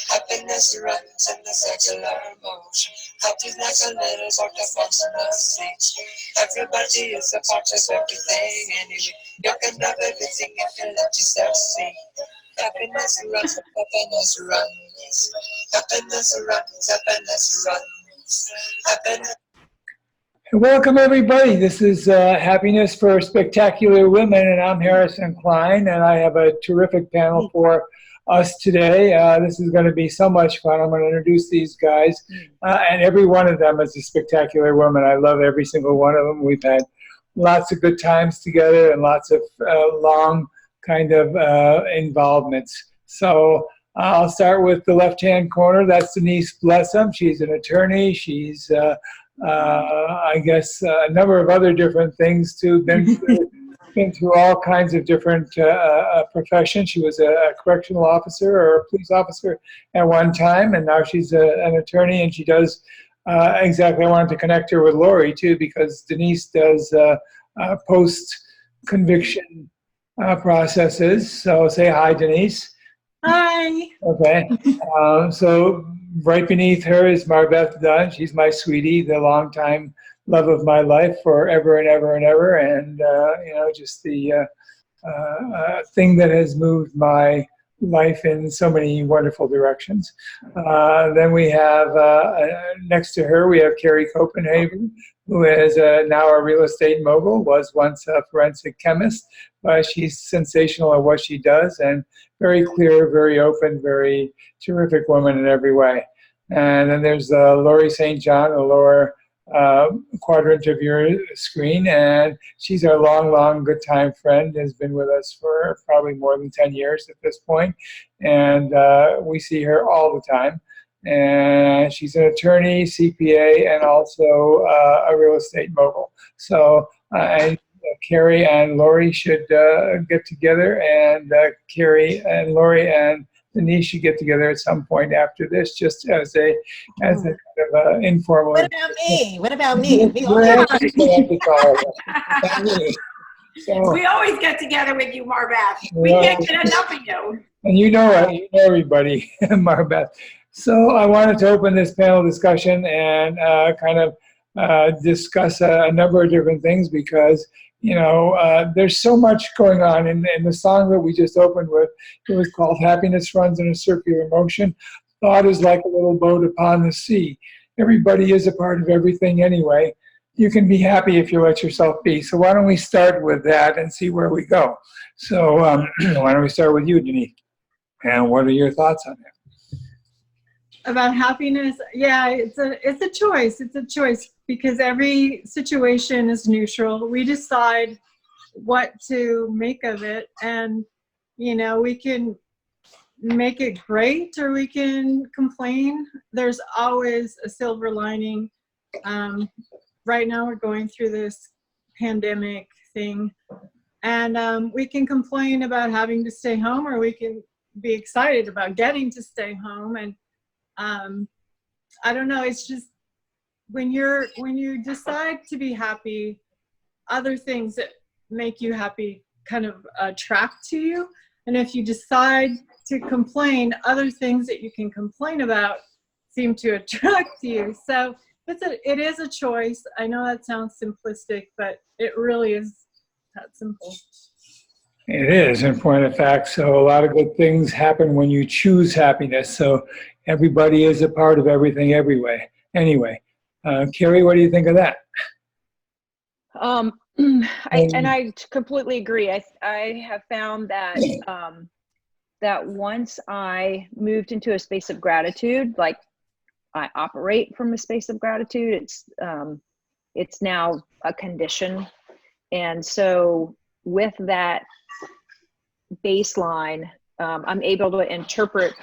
Happiness runs in the circular motion. Happy like a little butterfly on the stage. Everybody is a part of everything anyway. You can have everything if you let yourself see. Happiness runs, happiness runs. Happiness runs, happiness runs. Happiness. Welcome, everybody. This is Happiness for Spectacular Women, and I'm Harrison Klein, and I have a terrific panel for us today. This is going to be so much fun. I'm going to introduce these guys, and every one of them is a spectacular woman. I love every single one of them. We've had lots of good times together and lots of long kind of involvements. So I'll start with the left-hand corner. That's Denise Blessum. She's an attorney. She's I guess a number of other different things too. Been through all kinds of different professions. She was a correctional officer or a police officer at one time, and now she's an attorney, and she does exactly. I wanted to connect her with Lori too, because Denise does post-conviction processes. So say hi, Denise. Hi. Okay. So right beneath her is Marbeth Dunn. She's my sweetie, the longtime love of my life forever and ever and ever. And, just the thing that has moved my life in so many wonderful directions. Then we have, next to her, we have Carrie Copenhagen, who is now a real estate mogul, was once a forensic chemist. She's sensational at what she does and very clear, very open, very terrific woman in every way. And then there's Lori St. John, the lower quadrant of your screen, and she's our long good time friend, has been with us for probably more than 10 years at this point, and we see her all the time. And she's an attorney, CPA, and also a real estate mogul. So Carrie and Lori should get together, and Carrie and Lori and Denise should get together at some point after this, just as a kind of informal. What about me? What about me? So, we always get together with you, Marbeth. We can't get enough of you. And you know everybody, Marbeth. So I wanted to open this panel discussion and kind of discuss a number of different things, because there's so much going on. In the song that we just opened with, it was called Happiness Runs in a Circular Motion. Thought is like a little boat upon the sea. Everybody is a part of everything anyway. You can be happy if you let yourself be. So why don't we start with that and see where we go? So why don't we start with you, Denise? And what are your thoughts on that? About happiness? Yeah, it's a choice. It's a choice, because every situation is neutral. We decide what to make of it, and we can make it great or we can complain. There's always a silver lining. Right now we're going through this pandemic thing, and we can complain about having to stay home, or we can be excited about getting to stay home. And I don't know, it's just when you decide to be happy, other things that make you happy kind of attract to you. And if you decide to complain, other things that you can complain about seem to attract to you. So it is a choice. I know that sounds simplistic, but it really is that simple. It is, in point of fact. So a lot of good things happen when you choose happiness. So everybody is a part of everything anyway. Carrie, what do you think of that? I completely agree. I have found that that once I moved into a space of gratitude, like I operate from a space of gratitude, it's now a condition. And so with that baseline, I'm able to interpret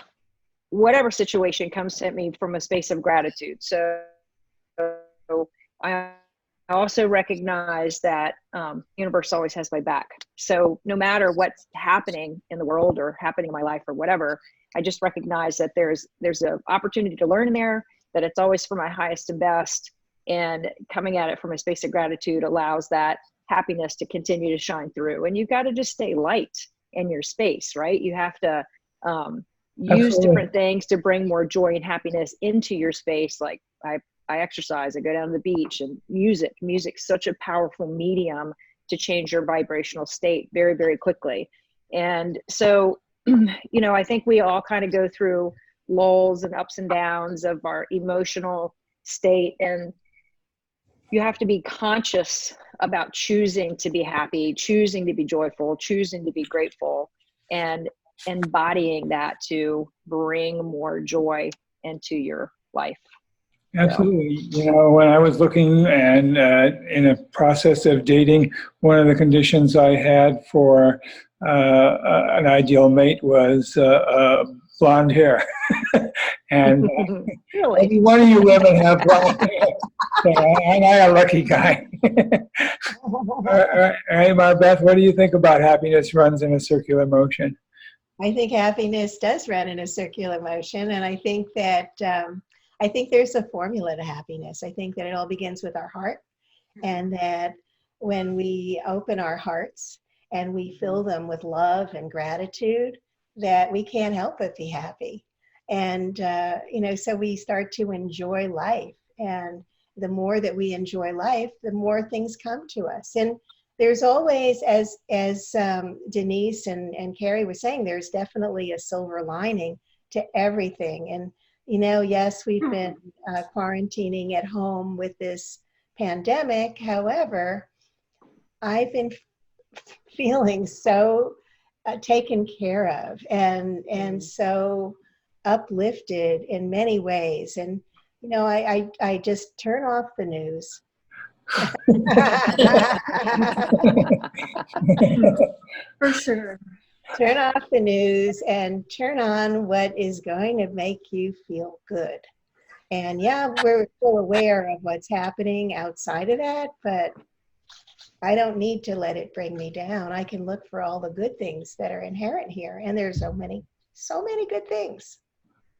whatever situation comes at me from a space of gratitude. So I also recognize that universe always has my back. So no matter what's happening in the world or happening in my life or whatever, I just recognize that there's an opportunity to learn in there, that it's always for my highest and best, and coming at it from a space of gratitude allows that happiness to continue to shine through. And you've got to just stay light in your space, right? You have to use different things to bring more joy and happiness into your space. Like I exercise, I go down to the beach, and music's such a powerful medium to change your vibrational state very, very quickly. And so, you know, I think we all kind of go through lulls and ups and downs of our emotional state, and you have to be conscious about choosing to be happy, choosing to be joyful, choosing to be grateful, and embodying that to bring more joy into your life. Absolutely. You know, when I was looking and in a process of dating, one of the conditions I had for an ideal mate was blonde hair. And Really? maybe one of you women have blonde hair. So I'm a lucky guy. All right, Marbeth, what do you think about happiness runs in a circular motion? I think happiness does run in a circular motion, and I think that I think there's a formula to happiness. I think that it all begins with our heart, and that when we open our hearts and we fill them with love and gratitude, that we can't help but be happy. And, you know, so we start to enjoy life. And the more that we enjoy life, the more things come to us. And there's always, as Denise and Carrie were saying, there's definitely a silver lining to everything. And, you know, yes, we've been quarantining at home with this pandemic. However, I've been feeling so taken care of and so uplifted in many ways. And, you know, I just turn off the news. For sure. Turn off the news and turn on what is going to make you feel good. And yeah, we're still aware of what's happening outside of that, but I don't need to let it bring me down. I can look for all the good things that are inherent here. And there's so many good things.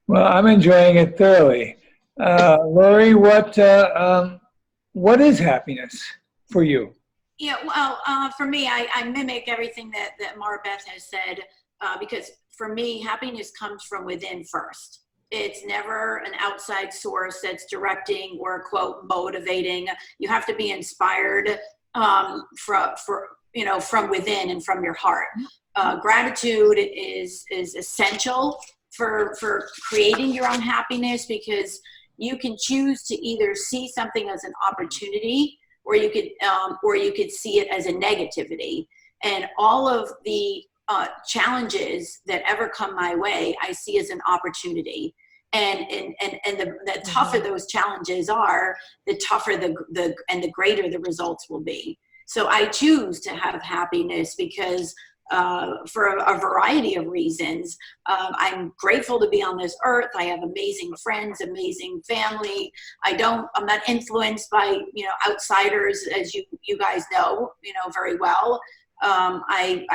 Well, I'm enjoying it thoroughly. Lori, what is happiness for you? Yeah, well, for me, I mimic everything that Marbeth has said, because for me, happiness comes from within first. It's never an outside source that's directing or, quote, motivating. You have to be inspired from within and from your heart. Gratitude is essential for creating your own happiness, because you can choose to either see something as an opportunity, or you could see it as a negativity. And all of the challenges that ever come my way, I see as an opportunity. And the tougher those challenges are, the tougher the greater the results will be. So I choose to have happiness because for a variety of reasons. I'm grateful to be on this earth. I have amazing friends, amazing family. I'm not influenced by, outsiders, as you guys know, very well. I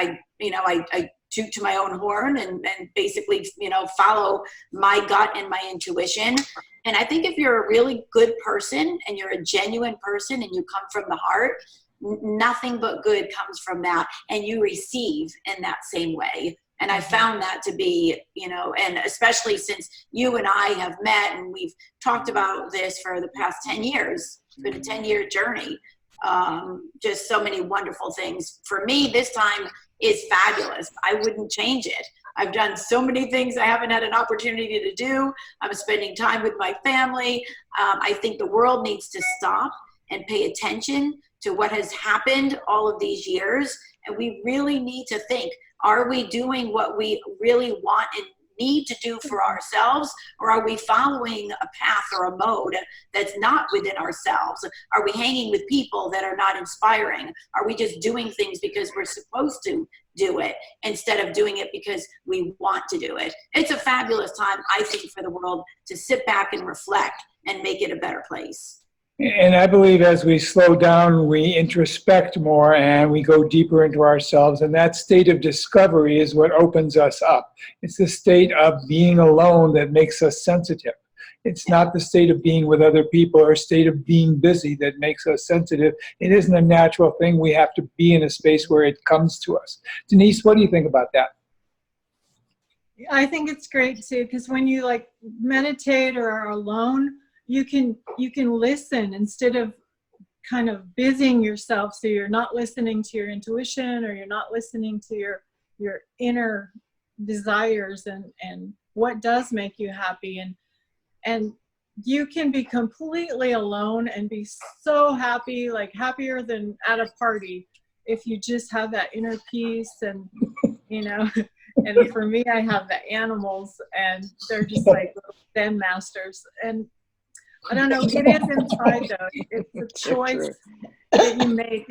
toot to my own horn and basically, follow my gut and my intuition. And I think if you're a really good person and you're a genuine person and you come from the heart, nothing but good comes from that, and you receive in that same way. And I found that to be, and especially since you and I have met and we've talked about this for the past 10 years, it's been a 10-year journey. Just so many wonderful things. For me, this time is fabulous. I wouldn't change it. I've done so many things I haven't had an opportunity to do. I'm spending time with my family. I think the world needs to stop and pay attention to what has happened all of these years. And we really need to think, are we doing what we really want and need to do for ourselves, or are we following a path or a mode that's not within ourselves? Are we hanging with people that are not inspiring? Are we just doing things because we're supposed to do it instead of doing it because we want to do it? It's a fabulous time, I think, for the world to sit back and reflect and make it a better place. And I believe as we slow down, we introspect more and we go deeper into ourselves. And that state of discovery is what opens us up. It's the state of being alone that makes us sensitive. It's not the state of being with other people or a state of being busy that makes us sensitive. It isn't a natural thing. We have to be in a space where it comes to us. Denise, what do you think about that? I think it's great too, because when you like meditate or are alone, you can listen instead of kind of busying yourself. So you're not listening to your intuition, or you're not listening to your inner desires and what does make you happy. And you can be completely alone and be so happy, like happier than at a party, if you just have that inner peace. And and for me, I have the animals, and they're just like little Zen masters. And I don't know, it is inside though. It's a choice that you make.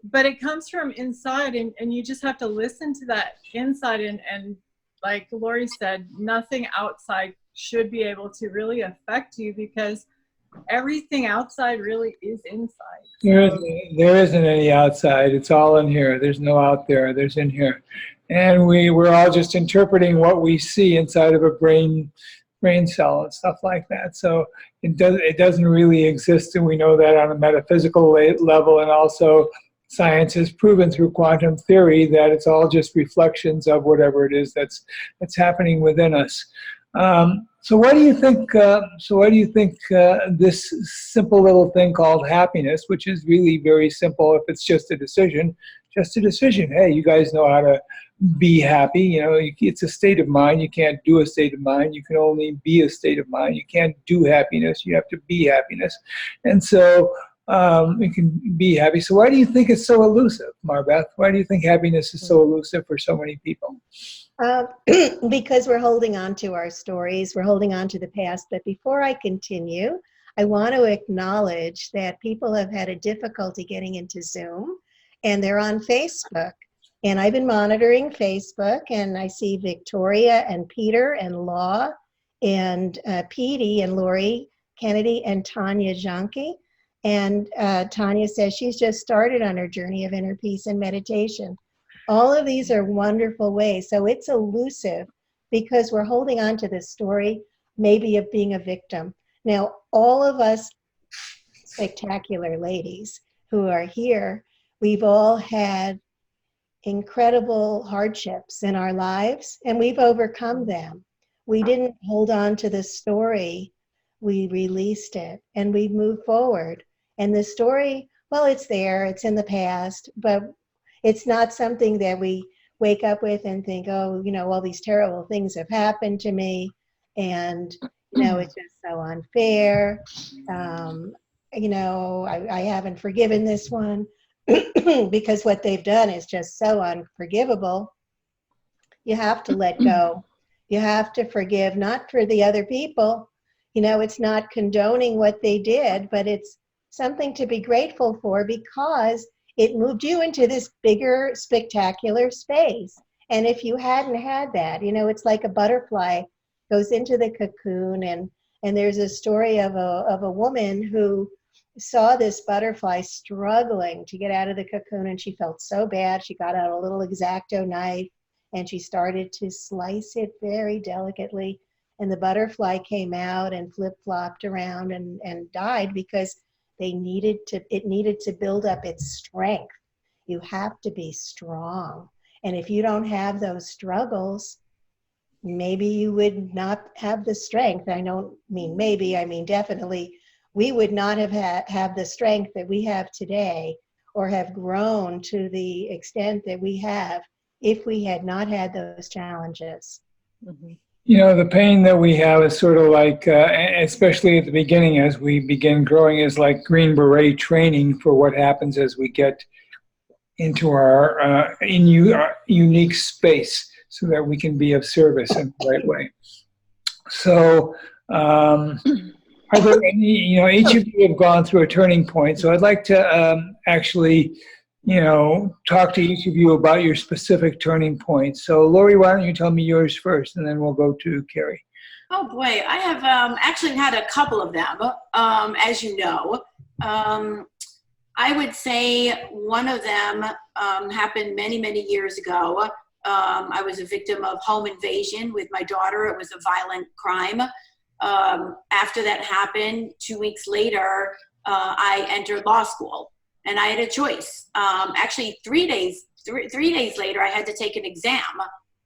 But it comes from inside, and you just have to listen to that inside. And like Lori said, nothing outside should be able to really affect you, because everything outside really is inside. There isn't any outside. It's all in here. There's no out there. There's in here. And we're all just interpreting what we see inside of a brain cell and stuff like that. So it doesn't really exist, and we know that on a metaphysical level. And also science has proven through quantum theory that it's all just reflections of whatever it is that's happening within us. So what do you think? This simple little thing called happiness, which is really very simple if it's just a decision. Hey, you guys know how to be happy. It's a state of mind. You can't do a state of mind. You can only be a state of mind. You can't do happiness. You have to be happiness. And so you can be happy. So why do you think it's so elusive, Marbeth? Why do you think happiness is so elusive for so many people? Because we're holding on to our stories, we're holding on to the past. But before I continue, I want to acknowledge that people have had a difficulty getting into Zoom, and they're on Facebook. And I've been monitoring Facebook, and I see Victoria and Peter and Law and Petey and Lori Kennedy and Tanya Janke. And Tanya says she's just started on her journey of inner peace and meditation. All of these are wonderful ways. So it's elusive because we're holding on to this story, maybe of being a victim. Now, all of us spectacular ladies who are here, we've all had incredible hardships in our lives, and we've overcome them. We didn't hold on to the story. We released it, and we moved forward. And the story, well, it's there, it's in the past, but it's not something that we wake up with and think, oh, all these terrible things have happened to me, and, it's just so unfair. I haven't forgiven this one because what they've done is just so unforgivable. You have to let go. You have to forgive, not for the other people. It's not condoning what they did, but it's something to be grateful for, because it moved you into this bigger, spectacular space. And if you hadn't had that, it's like a butterfly goes into the cocoon, and there's a story of a woman who saw this butterfly struggling to get out of the cocoon, and she felt so bad. She got out a little X-Acto knife, and she started to slice it very delicately, and the butterfly came out and flip-flopped around and died, because it needed to build up its strength. You have to be strong. And if you don't have those struggles, maybe you would not have the strength. I don't mean maybe, I mean definitely. We would not have the strength that we have today, or have grown to the extent that we have, if we had not had those challenges. Mm-hmm. The pain that we have is sort of like, especially at the beginning as we begin growing, is like Green Beret training for what happens as we get into our unique space, so that we can be of service in the right way. So, are there any, each of you have gone through a turning point, so I'd like to actually, talk to each of you about your specific turning points. So, Lori, why don't you tell me yours first, and then we'll go to Carrie. Oh boy, I have actually had a couple of them, as you know. I would say one of them happened many, many years ago. I was a victim of home invasion with my daughter. It was a violent crime. After that happened, 2 weeks later, I entered law school, and I had a choice. Actually, 3 days later, I had to take an exam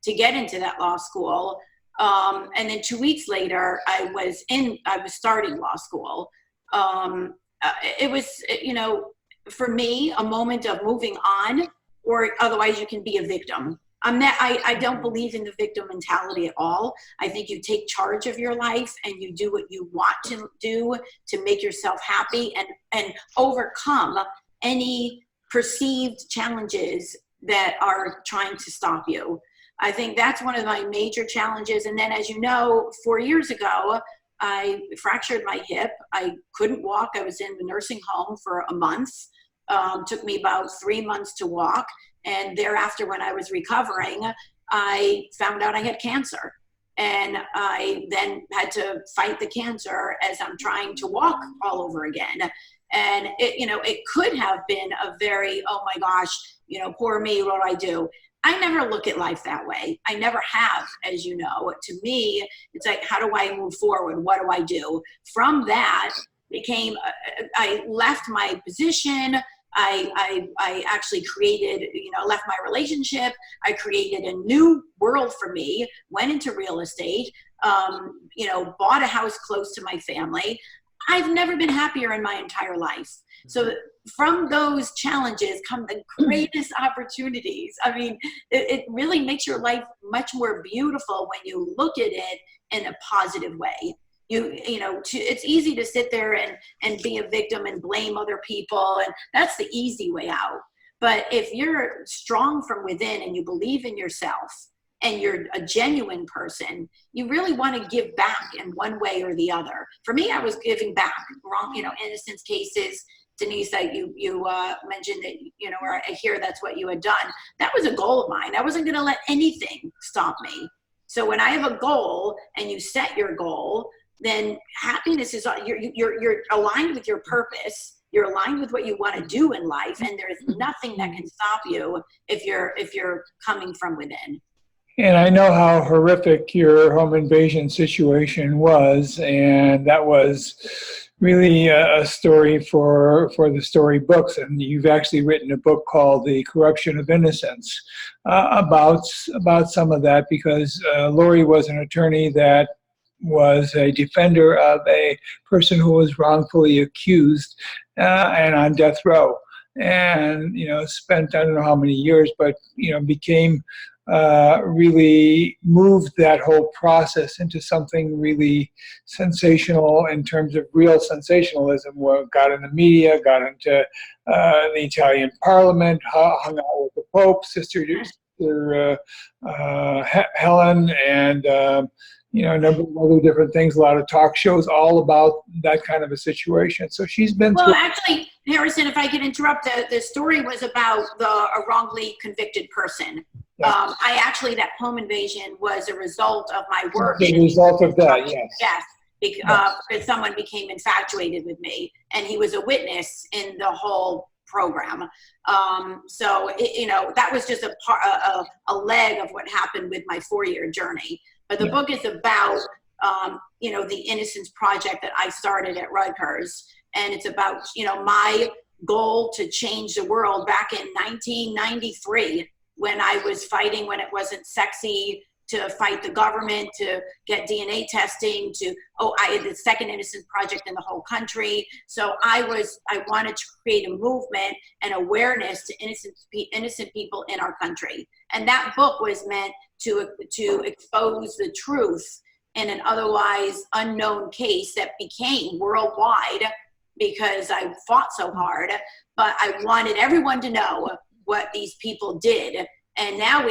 to get into that law school. And then 2 weeks later, I was starting law school. It was, you know, for me, a moment of moving on, or otherwise you can be a victim. I don't believe in the victim mentality at all. I think you take charge of your life and you do what you want to do to make yourself happy and overcome any perceived challenges that are trying to stop you. I think that's one of my major challenges. And then, as you know, 4 years ago, I fractured my hip. I couldn't walk. I was in the nursing home for a month. Took me about 3 months to walk. And thereafter, when I was recovering, I found out I had cancer. And I then had to fight the cancer as I'm trying to walk all over again. And it could have been a very, oh my gosh, poor me, what do I do? I never look at life that way. I never have, as you know. To me, it's like, how do I move forward? What do I do? From that I left my position. I actually created, left my relationship. I created a new world for me, went into real estate, bought a house close to my family. I've never been happier in my entire life. So from those challenges come the greatest opportunities. I mean, it really makes your life much more beautiful when you look at it in a positive way. It's easy to sit there and be a victim and blame other people, and that's the easy way out. But if you're strong from within and you believe in yourself and you're a genuine person, you really want to give back in one way or the other. For me, I was giving back, innocence cases. Denise, that you mentioned that, or I hear that's what you had done. That was a goal of mine. I wasn't going to let anything stop me. So when I have a goal and you set your goal, then happiness is, you're aligned with your purpose. You're aligned with what you want to do in life. And there's nothing that can stop you if you're coming from within. And I know how horrific your home invasion situation was, and that was really a story for the story books. And you've actually written a book called The Corruption of Innocence about some of that, because Lori was an attorney that was a defender of a person who was wrongfully accused and on death row, and spent I don't know how many years, but became really moved that whole process into something really sensational in terms of real sensationalism. Got in the media, got into the Italian Parliament, hung out with the Pope, Sister Helen, and a number of other different things, a lot of talk shows all about that kind of a situation. So she's been Well, actually, Harrison, if I could interrupt, the story was about a wrongly convicted person. Yeah. That home invasion was a result of my work. The result of that, yes. Yes, because someone became infatuated with me, and he was a witness in the whole program. That was just a leg of what happened with my 4-year journey. But the book is about, the Innocence Project that I started at Rutgers. And it's about, my goal to change the world back in 1993, when I was fighting when it wasn't sexy to fight the government, to get DNA testing, I had the second Innocence Project in the whole country. So I wanted to create a movement and awareness to innocent people in our country. And that book was meant to expose the truth in an otherwise unknown case that became worldwide because I fought so hard. But I wanted everyone to know what these people did. And now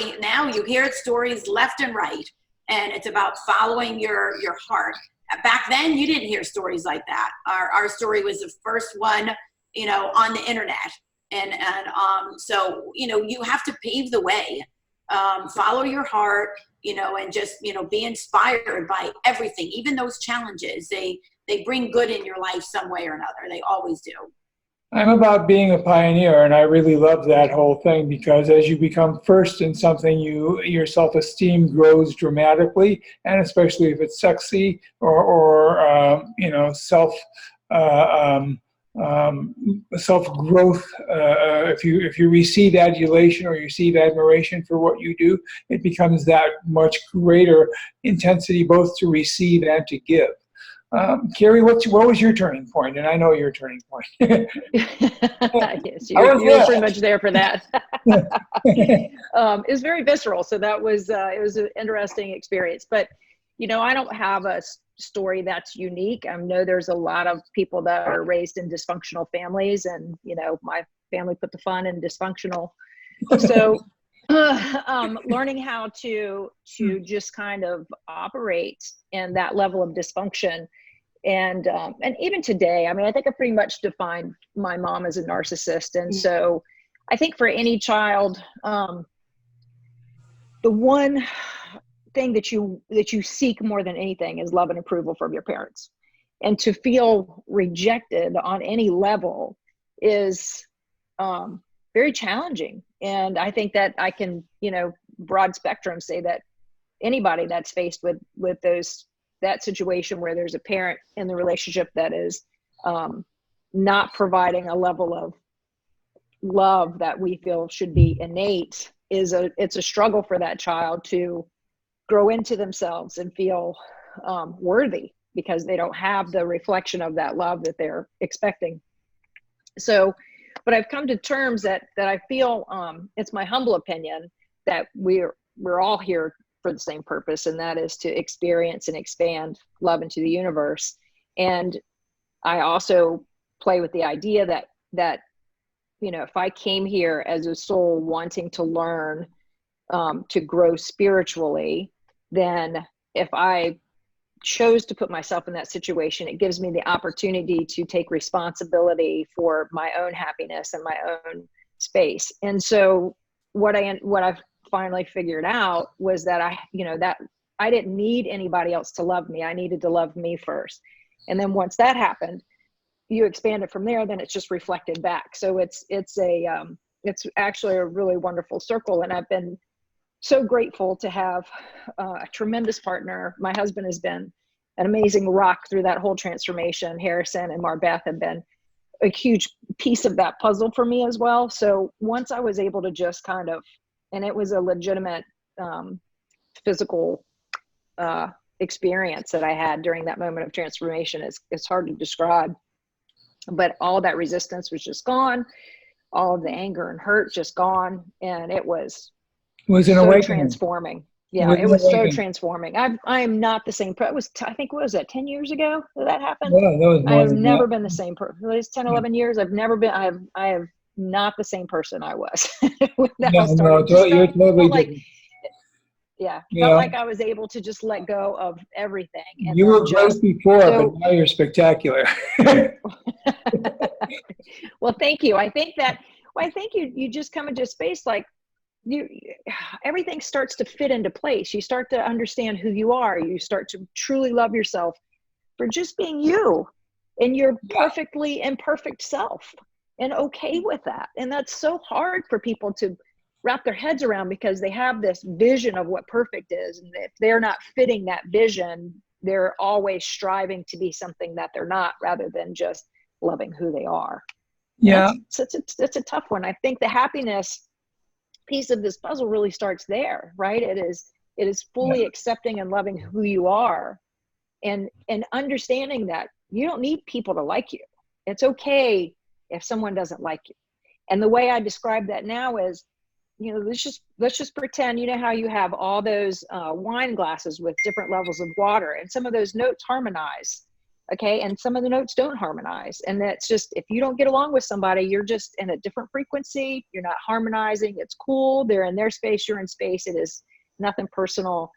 you hear stories left and right, and it's about following your heart. Back then, you didn't hear stories like that. Our story was the first one, on the internet, so you have to pave the way, follow your heart, and just be inspired by everything, even those challenges. They bring good in your life some way or another. They always do. I'm about being a pioneer, and I really love that whole thing, because as you become first in something, your self-esteem grows dramatically, and especially if it's sexy or self self-growth. If you receive adulation or you receive admiration for what you do, it becomes that much greater intensity both to receive and to give. Carrie, what was your turning point? And I know your turning point. Yes, you were pretty much there for that. It was very visceral, so that was it was an interesting experience. But I don't have a story that's unique. I know there's a lot of people that are raised in dysfunctional families, and my family put the fun in dysfunctional. So learning how to just kind of operate in that level of dysfunction. And even today, I mean, I think I pretty much defined my mom as a narcissist. And so I think for any child, the one thing that you seek more than anything is love and approval from your parents. And to feel rejected on any level is very challenging. And I think that I can, broad spectrum, say that anybody that's faced with that situation where there's a parent in the relationship that is not providing a level of love that we feel should be innate, it's a struggle for that child to grow into themselves and feel worthy, because they don't have the reflection of that love that they're expecting. So, but I've come to terms that I feel, it's my humble opinion that we're all here for the same purpose, and that is to experience and expand love into the universe. And I also play with the idea that if I came here as a soul wanting to learn to grow spiritually, then if I chose to put myself in that situation, it gives me the opportunity to take responsibility for my own happiness and my own space. And so what I've finally figured out was that I didn't need anybody else to love me. I needed to love me first. And then once that happened, you expand it from there, then it's just reflected back. So it's actually a really wonderful circle. And I've been so grateful to have a tremendous partner. My husband has been an amazing rock through that whole transformation. Harrison and Marbeth have been a huge piece of that puzzle for me as well. So once I was able to just kind of, and it was a legitimate physical experience that I had during that moment of transformation. It's hard to describe, but all that resistance was just gone. All of the anger and hurt just gone. And it was so transforming. Yeah, it was so transforming. I am not the same person. I think, what was that, 10 years ago that happened? Yeah, that was I have never been the same person. At least 10, 11 years. I've never been, I have not the same person I was when that all started. You're totally different. Felt like I was able to just let go of everything. And you were great before, but now you're spectacular. Well, thank you. I think you just come into a space like everything starts to fit into place. You start to understand who you are. You start to truly love yourself for just being you and your perfectly imperfect self, and okay with that. And that's so hard for people to wrap their heads around, because they have this vision of what perfect is. And if they're not fitting that vision, they're always striving to be something that they're not, rather than just loving who they are. Yeah. It's a tough one. I think the happiness piece of this puzzle really starts there, right? It is fully accepting and loving who you are, and understanding that you don't need people to like you. It's okay if someone doesn't like you. And the way I describe that now is, let's just pretend, how you have all those wine glasses with different levels of water, and some of those notes harmonize, okay, and some of the notes don't harmonize. And that's just, if you don't get along with somebody, you're just in a different frequency, you're not harmonizing. It's cool, they're in their space, you're in space. It is nothing personal.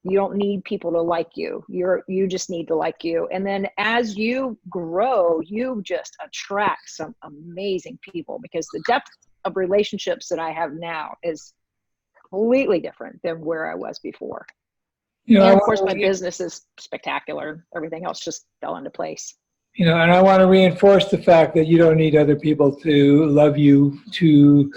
You don't need people to like you. You just need to like you. And then as you grow, you just attract some amazing people, because the depth of relationships that I have now is completely different than where I was before. And of course, my business is spectacular. Everything else just fell into place. And I want to reinforce the fact that you don't need other people to love you to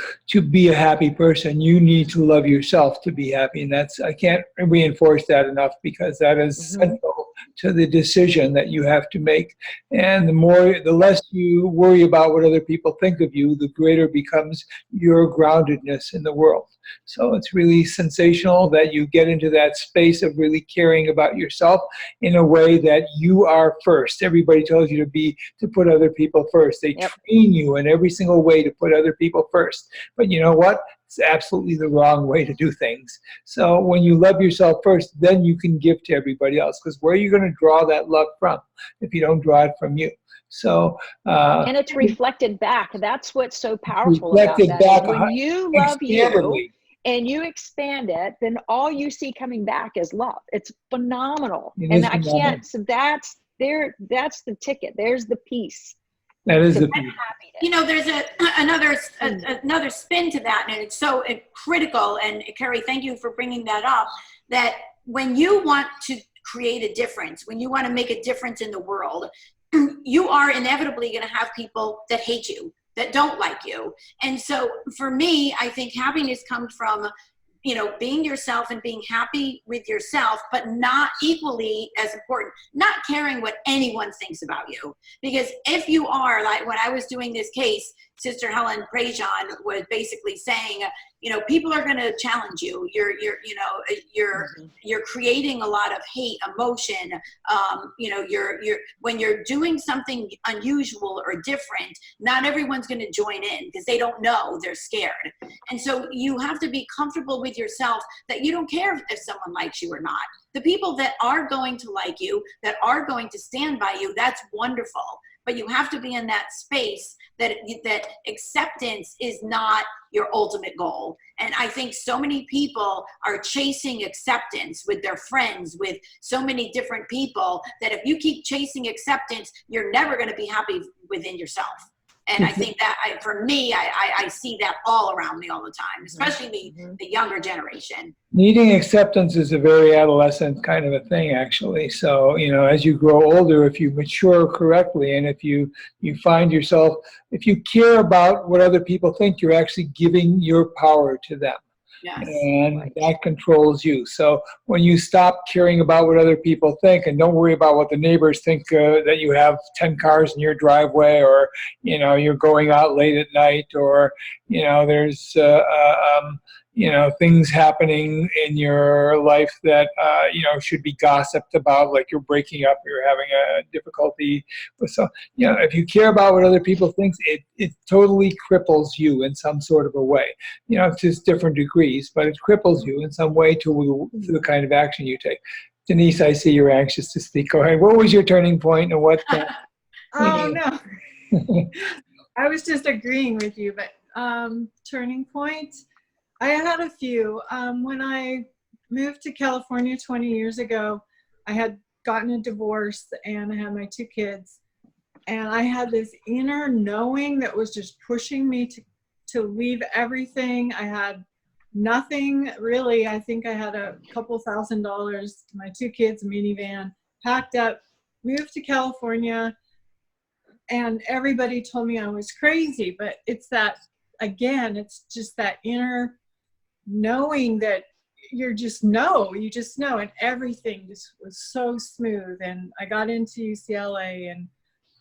be a happy person. You need to love yourself to be happy. And I can't reinforce that enough, because that is central to the decision that you have to make. And the less you worry about what other people think of you, the greater becomes your groundedness in the world. So it's really sensational that you get into that space of really caring about yourself in a way that you are first. Everybody tells you to put other people first. They train you in every single way to put other people first. But you know what? It's absolutely the wrong way to do things. So when you love yourself first, then you can give to everybody else. Because where are you going to draw that love from if you don't draw it from you? So and it's reflected back. That's what's so powerful about that. Back when you love you and you expand it, then all you see coming back is love. It's phenomenal. Can't. So that's the ticket. There's the piece. That is the piece. You know, there's another spin to that, and it's so critical. And Carrie, thank you for bringing that up. That when you want to create a difference, when you want to make a difference in the world, you are inevitably going to have people that hate you, that don't like you. And so for me, I think happiness comes from, you know, being yourself and being happy with yourself, but not equally as important, not caring what anyone thinks about you. Because if you are, like when I was doing this case, Sister Helen Prejean was basically saying, you know, people are going to challenge you. You're creating a lot of hate, emotion. You know, when you're doing something unusual or different, not everyone's going to join in because they don't know, they're scared. And so you have to be comfortable with yourself that you don't care if someone likes you or not. The people that are going to like you, that are going to stand by you, that's wonderful. But you have to be in that space that acceptance is not your ultimate goal. And I think so many people are chasing acceptance with their friends, with so many different people, that if you keep chasing acceptance, you're never going to be happy within yourself. And I think that for me, I see that all around me all the time, especially the younger generation. Needing acceptance is a very adolescent kind of a thing, actually. So, you know, as you grow older, if you mature correctly, and if you find yourself, if you care about what other people think, you're actually giving your power to them. Yes. And that controls you. So when you stop caring about what other people think and don't worry about what the neighbors think, that you have 10 cars in your driveway, or, you know, you're going out late at night, or, you know, there's, you know, things happening in your life that, you know, should be gossiped about, like you're breaking up, you're having a difficulty with some, you know, if you care about what other people think, it totally cripples you in some sort of a way. You know, it's just different degrees, but it cripples you in some way to the kind of action you take. Denise, I see you're anxious to speak. Go ahead. What was your turning point, and what? Oh, no. I was just agreeing with you, but turning point, I had a few. When I moved to California 20 years ago, I had gotten a divorce and I had my 2 kids. And I had this inner knowing that was just pushing me to leave everything. I had nothing really. I think I had a couple $1,000, my 2 kids, a minivan, packed up, moved to California. And everybody told me I was crazy. But it's that, again, it's just that inner knowing that you just know, and everything just was so smooth. And I got into UCLA, and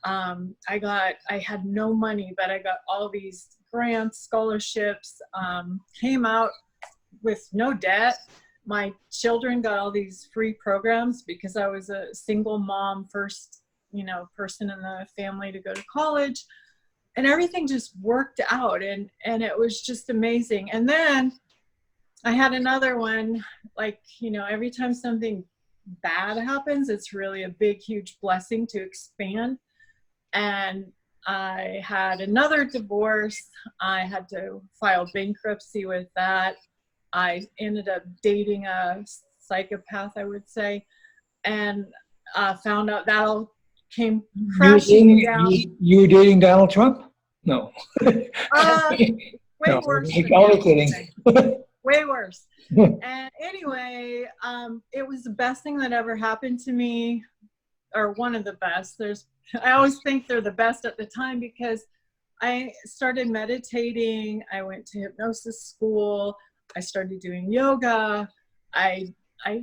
I had no money, but I got all these grants, scholarships, came out with no debt. My children got all these free programs because I was a single mom, first, you know, person in the family to go to college, and everything just worked out, and it was just amazing. And then I had another one, like, you know, every time something bad happens, it's really a big, huge blessing to expand. And I had another divorce. I had to file bankruptcy with that. I ended up dating a psychopath, I would say, and found out that all came crashing down. You were dating Donald Trump? No. Way no, worse. Way worse. And anyway, it was the best thing that ever happened to me, or one of the best. I always think they're the best at the time, because I started meditating. I went to hypnosis school. I started doing yoga. I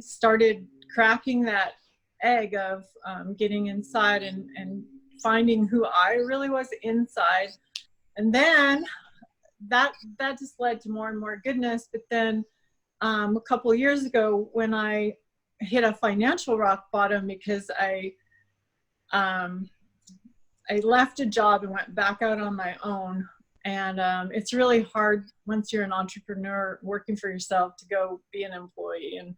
started cracking that egg of getting inside and finding who I really was inside. And then that just led to more and more goodness. But then a couple of years ago, when I hit a financial rock bottom because I left a job and went back out on my own. And it's really hard once you're an entrepreneur working for yourself to go be an employee, and it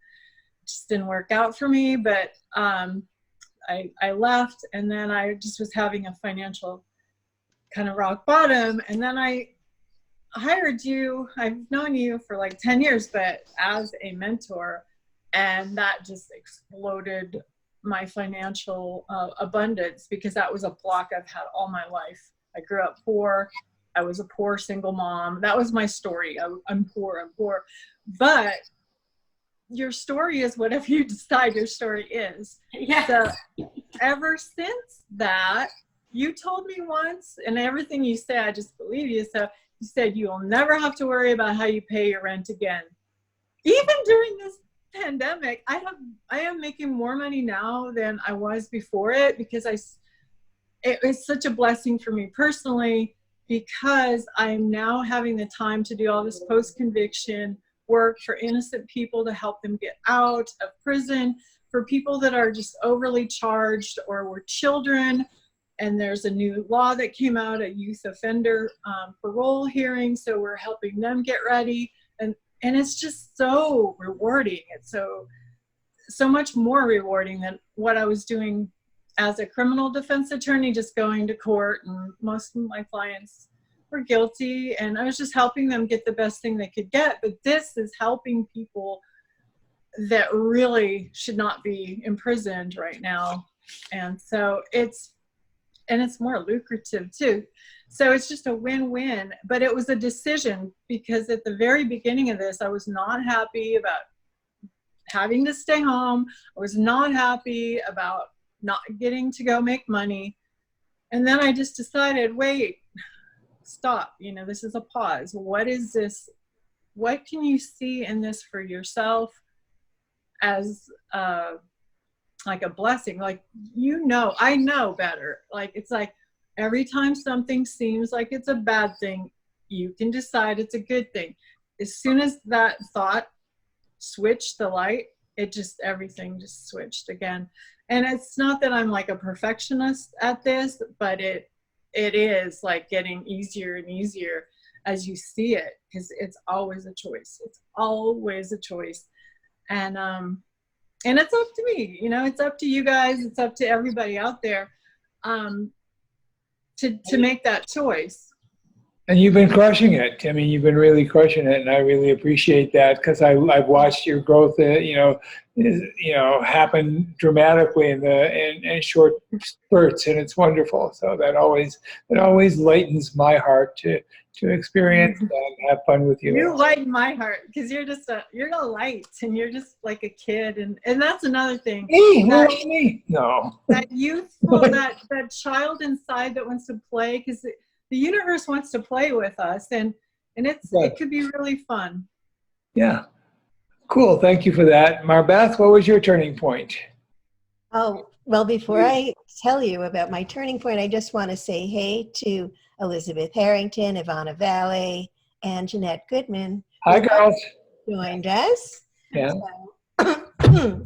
just didn't work out for me. But I left, and then I just was having a financial kind of rock bottom. And then I hired you. I've known you for like 10 years, but as a mentor, and that just exploded my financial abundance, because that was a block I've had all my life. I grew up poor. I was a poor single mom. That was my story. I'm poor. But your story is whatever you decide your story is. Yeah. So ever since that, you told me once, and everything you say, I just believe you. So you said you'll never have to worry about how you pay your rent again. Even during this pandemic, I am making more money now than I was before it, because it was such a blessing for me personally, because I'm now having the time to do all this post-conviction work for innocent people to help them get out of prison, for people that are just overly charged or were children. And there's a new law that came out, a youth offender parole hearing, so we're helping them get ready. And it's just so rewarding. It's so much more rewarding than what I was doing as a criminal defense attorney, just going to court, and most of my clients were guilty, and I was just helping them get the best thing they could get. But this is helping people that really should not be imprisoned right now. And so it's more lucrative too. So it's just a win-win. But it was a decision, because at the very beginning of this, I was not happy about having to stay home. I was not happy about not getting to go make money. And then I just decided, wait, stop. This is a pause. What is this? What can you see in this for yourself as like a blessing? Like, I know better. Like, it's like every time something seems like it's a bad thing, you can decide it's a good thing. As soon as that thought switched the light, everything just switched again. And it's not that I'm like a perfectionist at this, but it is like getting easier and easier as you see it, because it's always a choice. It's always a choice. And it's up to me, it's up to you guys. It's up to everybody out there to make that choice. And you've been crushing it. I mean, you've been really crushing it, and I really appreciate that, because I've watched your growth, happen dramatically in short spurts, and it's wonderful. So that always lightens my heart to experience and have fun with you. You lighten my heart, because you're a light, and you're just like a kid, and that's another thing. Me? No. That youthful, that child inside that wants to play, because the universe wants to play with us, and it could be really fun. Yeah. Cool. Thank you for that. Marbeth, what was your turning point? Oh, well, before I tell you about my turning point, I just want to say hey to Elizabeth Harrington, Ivana Valle, and Jeanette Goodman. Hi, girls. Joined us. Yeah.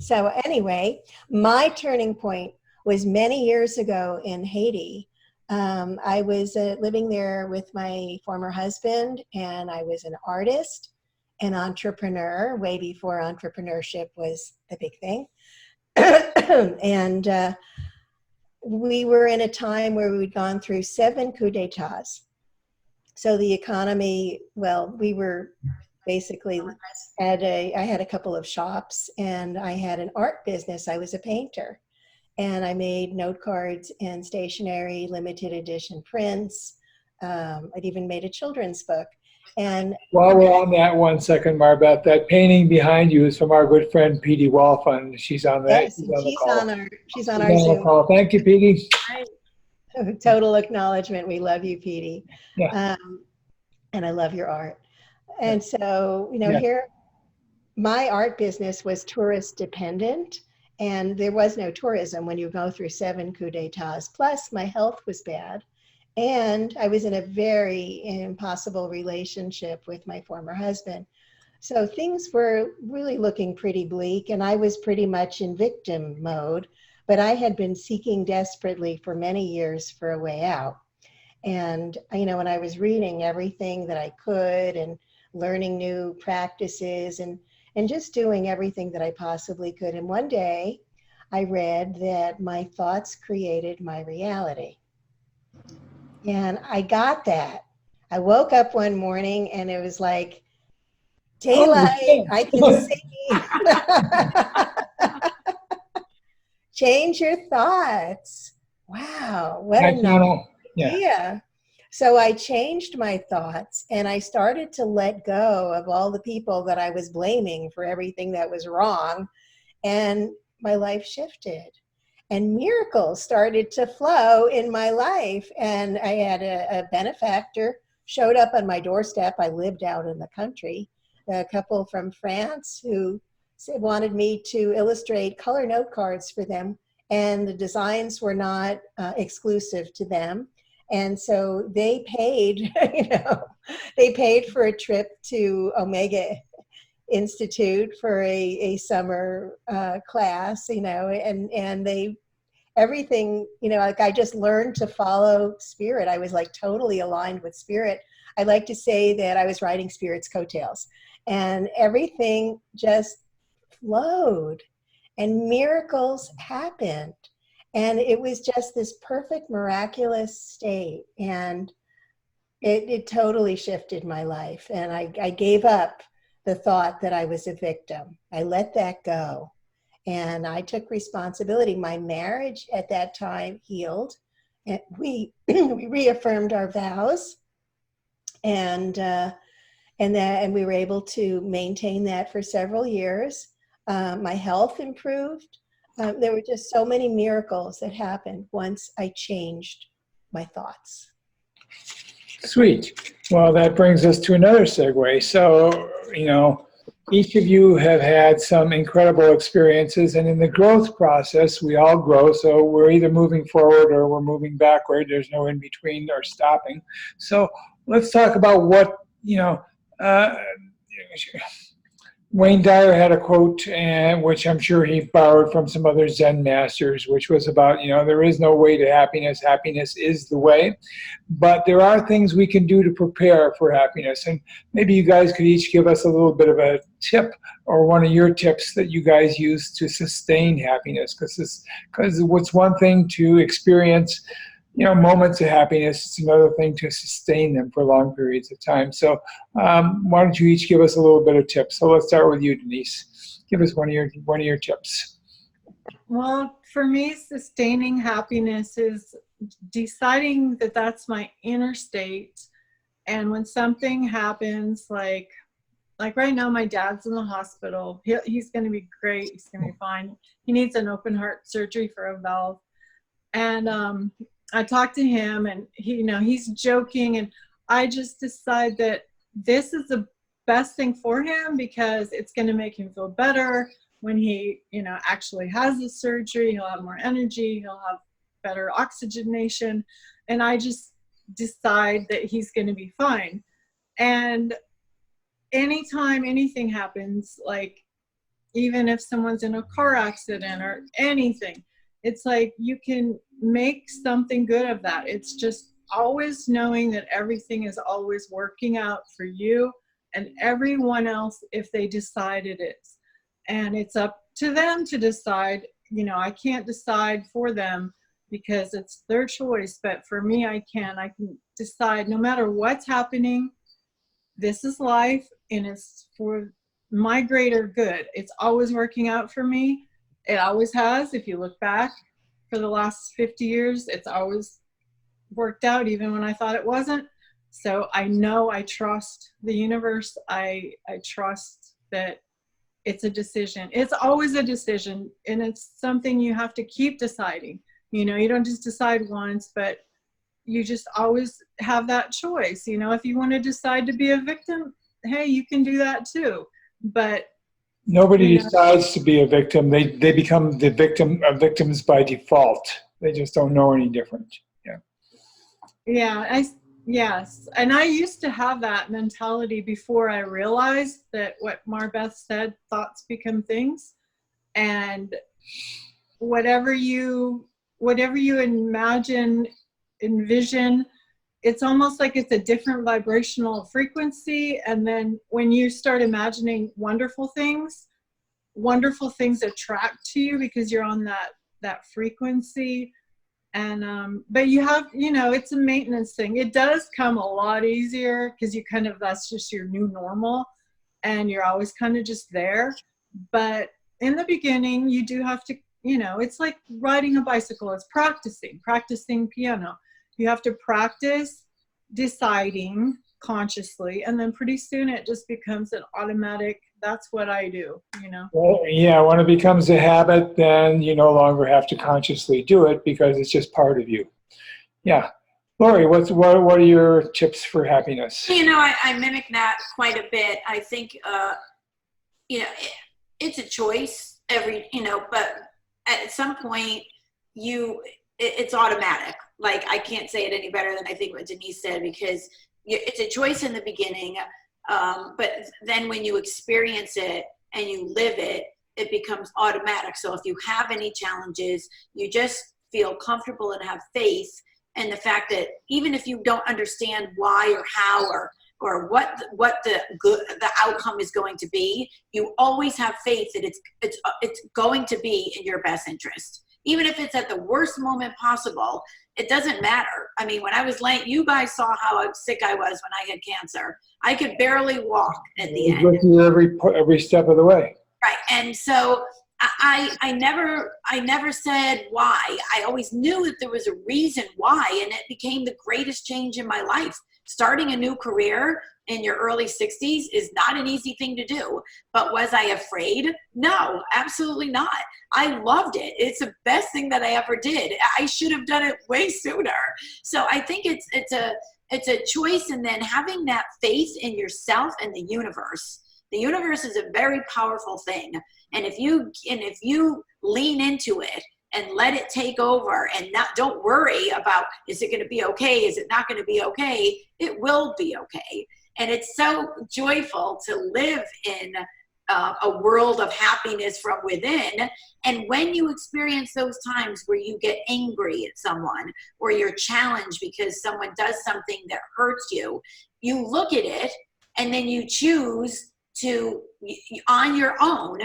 So anyway, my turning point was many years ago in Haiti. I was living there with my former husband, and I was an artist, an entrepreneur, way before entrepreneurship was the big thing. And we were in a time where we'd gone through 7 coups d'etats. So the economy, we were basically I had a couple of shops, and I had an art business. I was a painter. And I made note cards and stationery, limited edition prints. I'd even made a children's book. And while we're on that, 1 second, Marbeth, that painting behind you is from our good friend Petey Walfun. She's on that. Yes, she's on our Zoom call. Thank you, Petey. Total acknowledgement. We love you, Petey. Yeah. And I love your art. And so, here, my art business was tourist dependent. And there was no tourism when you go through 7 coups d'etats. Plus, my health was bad. And I was in a very impossible relationship with my former husband. So things were really looking pretty bleak, and I was pretty much in victim mode. But I had been seeking desperately for many years for a way out. And, when I was reading everything that I could and learning new practices and just doing everything that I possibly could. And one day I read that my thoughts created my reality. And I got that. I woke up one morning and it was like, daylight, I can see. Change your thoughts. Wow, what a novel idea. So I changed my thoughts and I started to let go of all the people that I was blaming for everything that was wrong. And my life shifted and miracles started to flow in my life. And I had a benefactor showed up on my doorstep. I lived out in the country. A couple from France who wanted me to illustrate color note cards for them. And the designs were not exclusive to them. And so they paid, they paid for a trip to Omega Institute for a summer class, and they, everything, like I just learned to follow spirit. I was like totally aligned with spirit. I like to say that I was riding spirit's coattails and everything just flowed and miracles happened. And it was just this perfect, miraculous state. And it totally shifted my life. And I gave up the thought that I was a victim. I let that go. And I took responsibility. My marriage at that time healed. And we reaffirmed our vows. And we were able to maintain that for several years. My health improved. There were just so many miracles that happened once I changed my thoughts. Sweet. Well, that brings us to another segue. So, each of you have had some incredible experiences, and in the growth process, we all grow. So we're either moving forward or we're moving backward. There's no in between or stopping. So let's talk about what, Wayne Dyer had a quote, which I'm sure he borrowed from some other Zen masters, which was about, there is no way to happiness. Happiness is the way. But there are things we can do to prepare for happiness. And maybe you guys could each give us a little bit of a tip or one of your tips that you guys use to sustain happiness. Because what's one thing to experience moments of happiness, it's another thing to sustain them for long periods of time. So why don't you each give us a little bit of tips? So let's start with you, Denise. Give us one of your tips. Well, for me, sustaining happiness is deciding that that's my inner state. And when something happens, like right now, my dad's in the hospital. He's going to be great. He's going to be fine. He needs an open heart surgery for a valve. And I talked to him and he's joking, and I just decide that this is the best thing for him because it's going to make him feel better when he, actually has the surgery. He'll have more energy. He'll have better oxygenation. And I just decide that he's going to be fine. And anytime anything happens, like even if someone's in a car accident or anything, it's like you can make something good of that. It's just always knowing that everything is always working out for you and everyone else if they decide it is. And it's up to them to decide. I can't decide for them because it's their choice, but for me, I can decide no matter what's happening, this is life and it's for my greater good. It's always working out for me. It always has. If you look back for the last 50 years, it's always worked out, even when I thought it wasn't. So I know I trust the universe. I trust that it's a decision. It's always a decision, and it's something you have to keep deciding. You don't just decide once, but you just always have that choice. If you want to decide to be a victim, hey, you can do that too. But Nobody You know? decides to be a victim. They become the victims by default. They just don't know any different. Yeah. Yeah, yes. And I used to have that mentality before I realized that what Marbeth said, thoughts become things. And whatever you envision, it's almost like it's a different vibrational frequency. And then when you start imagining wonderful things attract to you because you're on that frequency. And but you have, it's a maintenance thing. It does come a lot easier because that's just your new normal, and you're always kind of just there. But in the beginning, you do have to, it's like riding a bicycle. It's practicing piano. You have to practice deciding consciously, and then pretty soon it just becomes an automatic. That's what I do. Well, yeah, when it becomes a habit, then you no longer have to consciously do it because it's just part of you. Yeah. Lori, what are your tips for happiness? I mimic that quite a bit. I think, it's a choice but at some point it's automatic. Like, I can't say it any better than I think what Denise said, because it's a choice in the beginning. But then when you experience it and you live it, it becomes automatic. So if you have any challenges, you just feel comfortable and have faith in the fact that even if you don't understand why or how or what the outcome is going to be, you always have faith that it's going to be in your best interest. Even if it's at the worst moment possible, it doesn't matter. I mean, when I was you guys saw how sick I was when I had cancer. I could barely walk at the end. With you every step of the way. Right. And so I never said why. I always knew that there was a reason why, and it became the greatest change in my life. Starting a new career in your early 60s is not an easy thing to do. But was I afraid? No, absolutely not. I loved it. It's the best thing that I ever did. I should have done it way sooner. So I think it's a choice, and then having that faith in yourself and the universe. The universe is a very powerful thing. And if you lean into it and let it take over, and don't worry about, is it going to be okay? Is it not going to be okay? It will be okay. And it's so joyful to live in a world of happiness from within. And when you experience those times where you get angry at someone, or you're challenged because someone does something that hurts you, you look at it and then you choose to, on your own,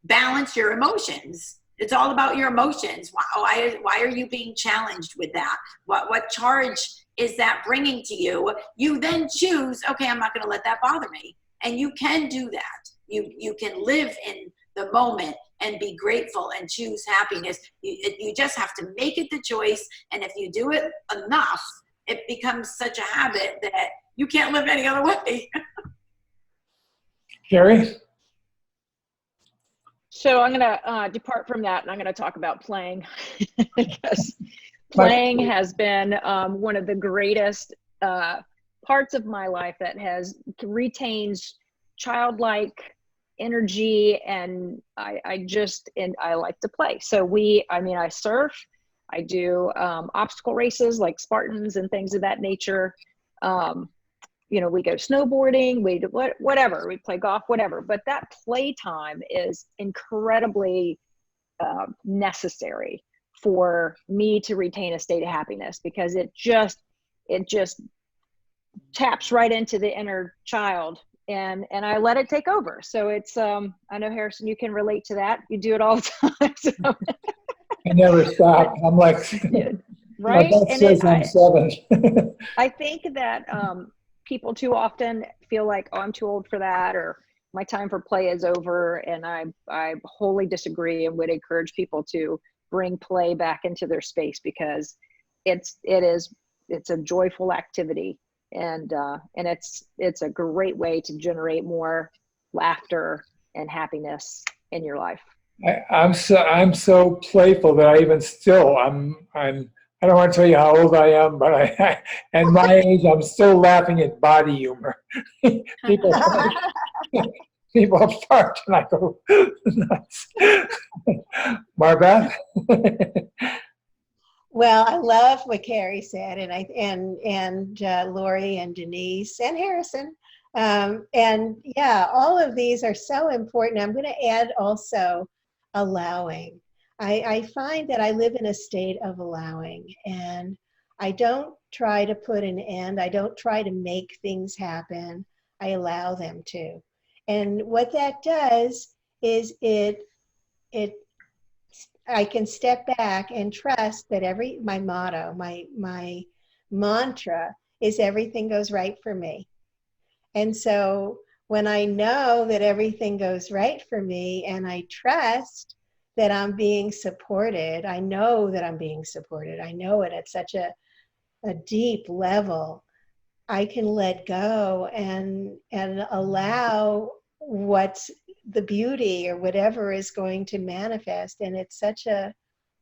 balance your emotions. It's all about your emotions. Why are you being challenged with that? What charge is that bringing to you? You then choose, okay, I'm not going to let that bother me. And you can do that. You can live in the moment and be grateful and choose happiness. You just have to make it the choice. And if you do it enough, it becomes such a habit that you can't live any other way. Carrie? So I'm going to depart from that, and I'm going to talk about playing because playing has been one of the greatest parts of my life that retains childlike energy, and I like to play. So I surf, I do obstacle races like Spartans and things of that nature. We go snowboarding, we do whatever, we play golf, whatever. But that playtime is incredibly necessary for me to retain a state of happiness, because it just taps right into the inner child, and I let it take over. So it's I know, Harrison, you can relate to that. You do it all the time. So. I never stop. I'm like, right? My says I'm 7. I think that people too often feel like, oh, I'm too old for that, or my time for play is over. And I wholly disagree, and would encourage people to bring play back into their space, because it's a joyful activity, and it's a great way to generate more laughter and happiness in your life. I'm so playful that I even still I don't want to tell you how old I am, but at my age, I'm still laughing at body humor. People, people apart, and I go nuts. Marbeth? Well, I love what Carrie said, and Lori and Denise and Harrison, and yeah, all of these are so important. I'm going to add also allowing. I find that I live in a state of allowing, and I don't try to put an end. I don't try to make things happen. I allow them to, and what that does is I can step back and trust that my motto, my mantra is everything goes right for me. And so when I know that everything goes right for me and I trust that I'm being supported, I know that I'm being supported. I know it at such a deep level. I can let go and allow what's the beauty or whatever is going to manifest. And it's such a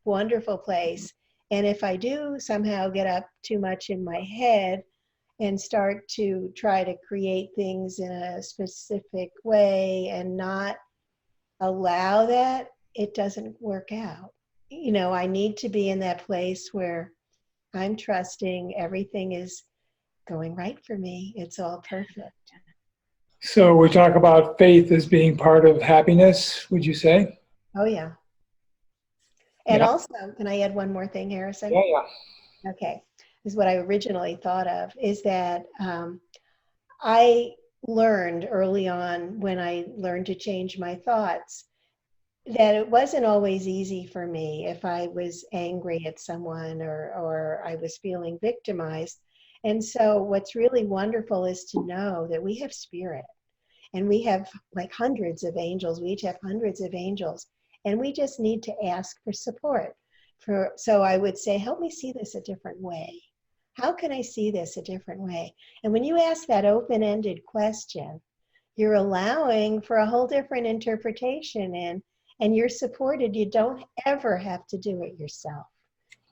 wonderful place. And if I do somehow get up too much in my head and start to try to create things in a specific way and not allow that, it doesn't work out. You know, I need to be in that place where I'm trusting everything is going right for me. It's all perfect. So we talk about faith as being part of happiness, would you say? Oh, yeah. And Yeah. also, can I add one more thing, Harrison? Yeah. Okay. This is what I originally thought of, is that I learned early on when I learned to change my thoughts that it wasn't always easy for me if I was angry at someone or I was feeling victimized. And so what's really wonderful is to know that we have spirit and we have like hundreds of angels. We each have hundreds of angels, and we just need to ask for support. So I would say, help me see this a different way. How can I see this a different way? And when you ask that open-ended question, you're allowing for a whole different interpretation, and you're supported. You don't ever have to do it yourself.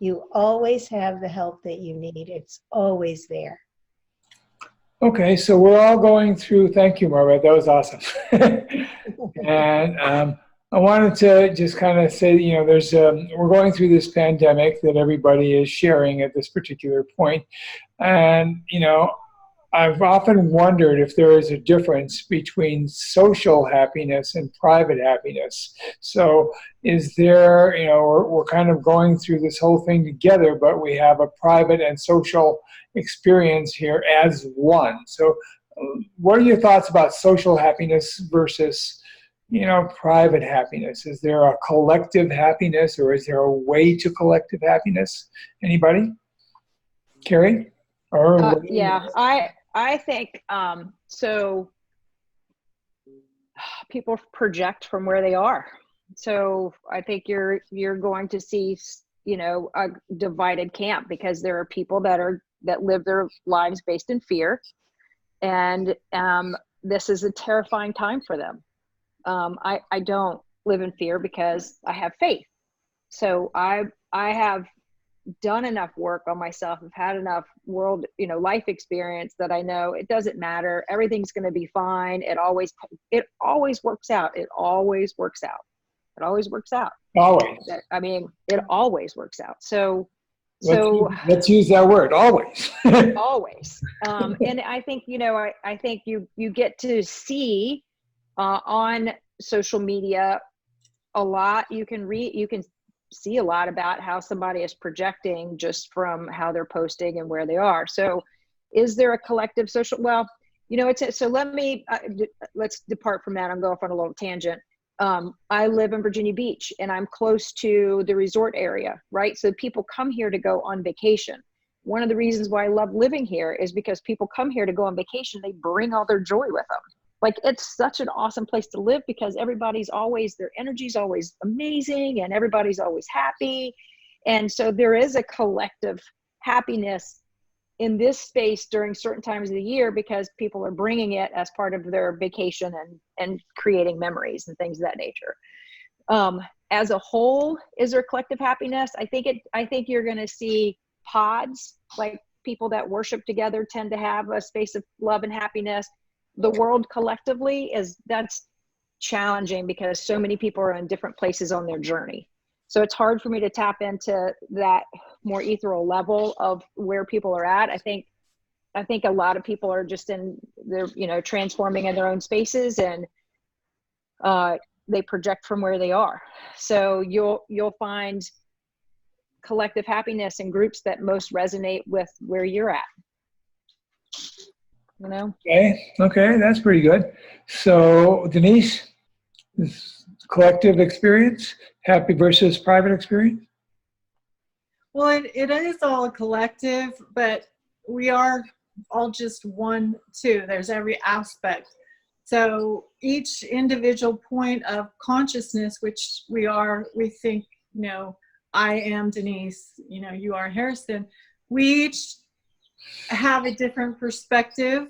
You always have the help that you need. It's always there. Okay, so we're all going through, thank you, Margaret, that was awesome. And I wanted to just kind of say, you know, we're going through this pandemic that everybody is sharing at this particular point. And, you know, I've often wondered if there is a difference between social happiness and private happiness. So is there, you know, we're kind of going through this whole thing together, but we have a private and social experience here as one. So what are your thoughts about social happiness versus, you know, private happiness? Is there a collective happiness, or is there a way to collective happiness? Anybody? Carrie? Yeah, I think so. People project from where they are. So I think you're going to see, you know, a divided camp, because there are people that live their lives based in fear, and this is a terrifying time for them. I don't live in fear because I have faith. So I have done enough work on myself. I've had enough life experience that I know it doesn't matter. Everything's going to be fine. It always works out. It always works out. It always works out. Always. I mean, it always works out. So let's use that word, always. always. And I think, you know, I think you get to see on social media a lot. You can see a lot about how somebody is projecting just from how they're posting and where they are. So is there a collective social? Well, you know, so let's depart from that. I'm going off on a little tangent. I live in Virginia Beach, and I'm close to the resort area, right? So people come here to go on vacation. One of the reasons why I love living here is because people come here to go on vacation. They bring all their joy with them. Like, it's such an awesome place to live because their energy's always amazing and everybody's always happy. And so there is a collective happiness in this space during certain times of the year because people are bringing it as part of their vacation and creating memories and things of that nature. As a whole, is there collective happiness? I think you're going to see pods, like people that worship together tend to have a space of love and happiness. the world collectively that's challenging because so many people are in different places on their journey. So it's hard for me to tap into that more ethereal level of where people are at. I think a lot of people are just in their, transforming in their own spaces, and they project from where they are. So you'll find collective happiness in groups that most resonate with where you're at. Okay, that's pretty good. So Denise, this collective experience, happy versus private experience? Well, it is all a collective, but we are all just one too. There's every aspect. So each individual point of consciousness, which we think, I am Denise, you are Harrison. We each have a different perspective,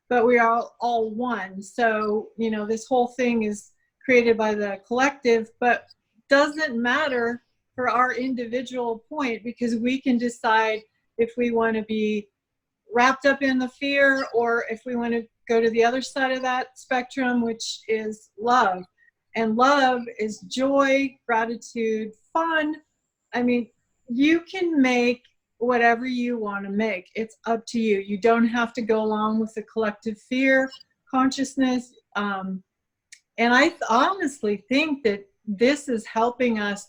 but we are all one. So, this whole thing is created by the collective, but doesn't matter for our individual point, because we can decide if we want to be wrapped up in the fear or if we want to go to the other side of that spectrum, which is love. And love is joy, gratitude, fun. I mean, you can make whatever you want to make. It's up to you. You don't have to go along with the collective fear consciousness. And I honestly think that this is helping us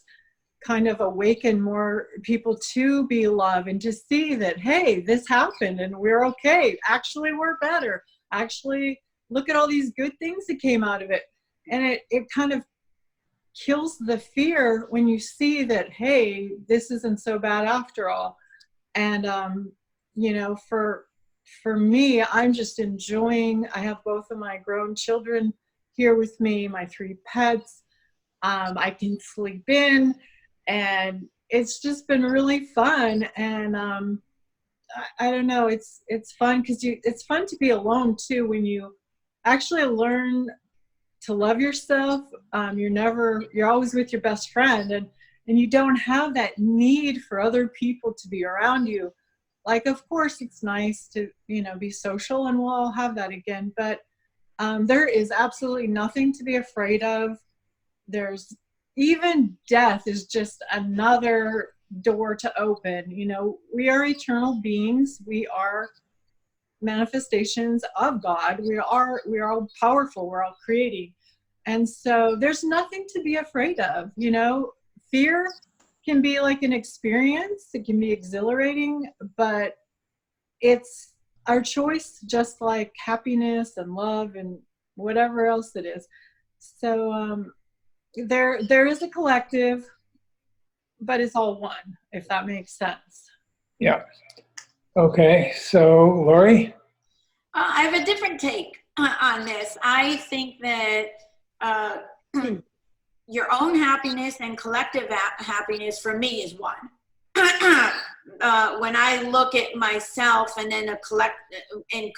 kind of awaken more people to be love and to see that, hey, this happened and we're okay. Actually, we're better. Actually, look at all these good things that came out of it. And it kind of kills the fear when you see that, hey, this isn't so bad after all. And, for me, I'm just enjoying, I have both of my grown children here with me, my 3 pets. I can sleep in, and it's just been really fun. And I don't know, it's fun because it's fun to be alone too, when you actually learn to love yourself. You're always with your best friend, and you don't have that need for other people to be around you. Like, of course, it's nice to, be social, and we'll all have that again. But there is absolutely nothing to be afraid of. There's even death is just another door to open. We are eternal beings. We are manifestations of God. We are all powerful. We're all creating. And so there's nothing to be afraid of. Fear can be like an experience. It can be exhilarating, but it's our choice, just like happiness and love and whatever else it is. So there is a collective, but it's all one, if that makes sense. Yeah. Okay. So Lori? I have a different take on this. I think that your own happiness and collective happiness for me is one. When I look at myself and then and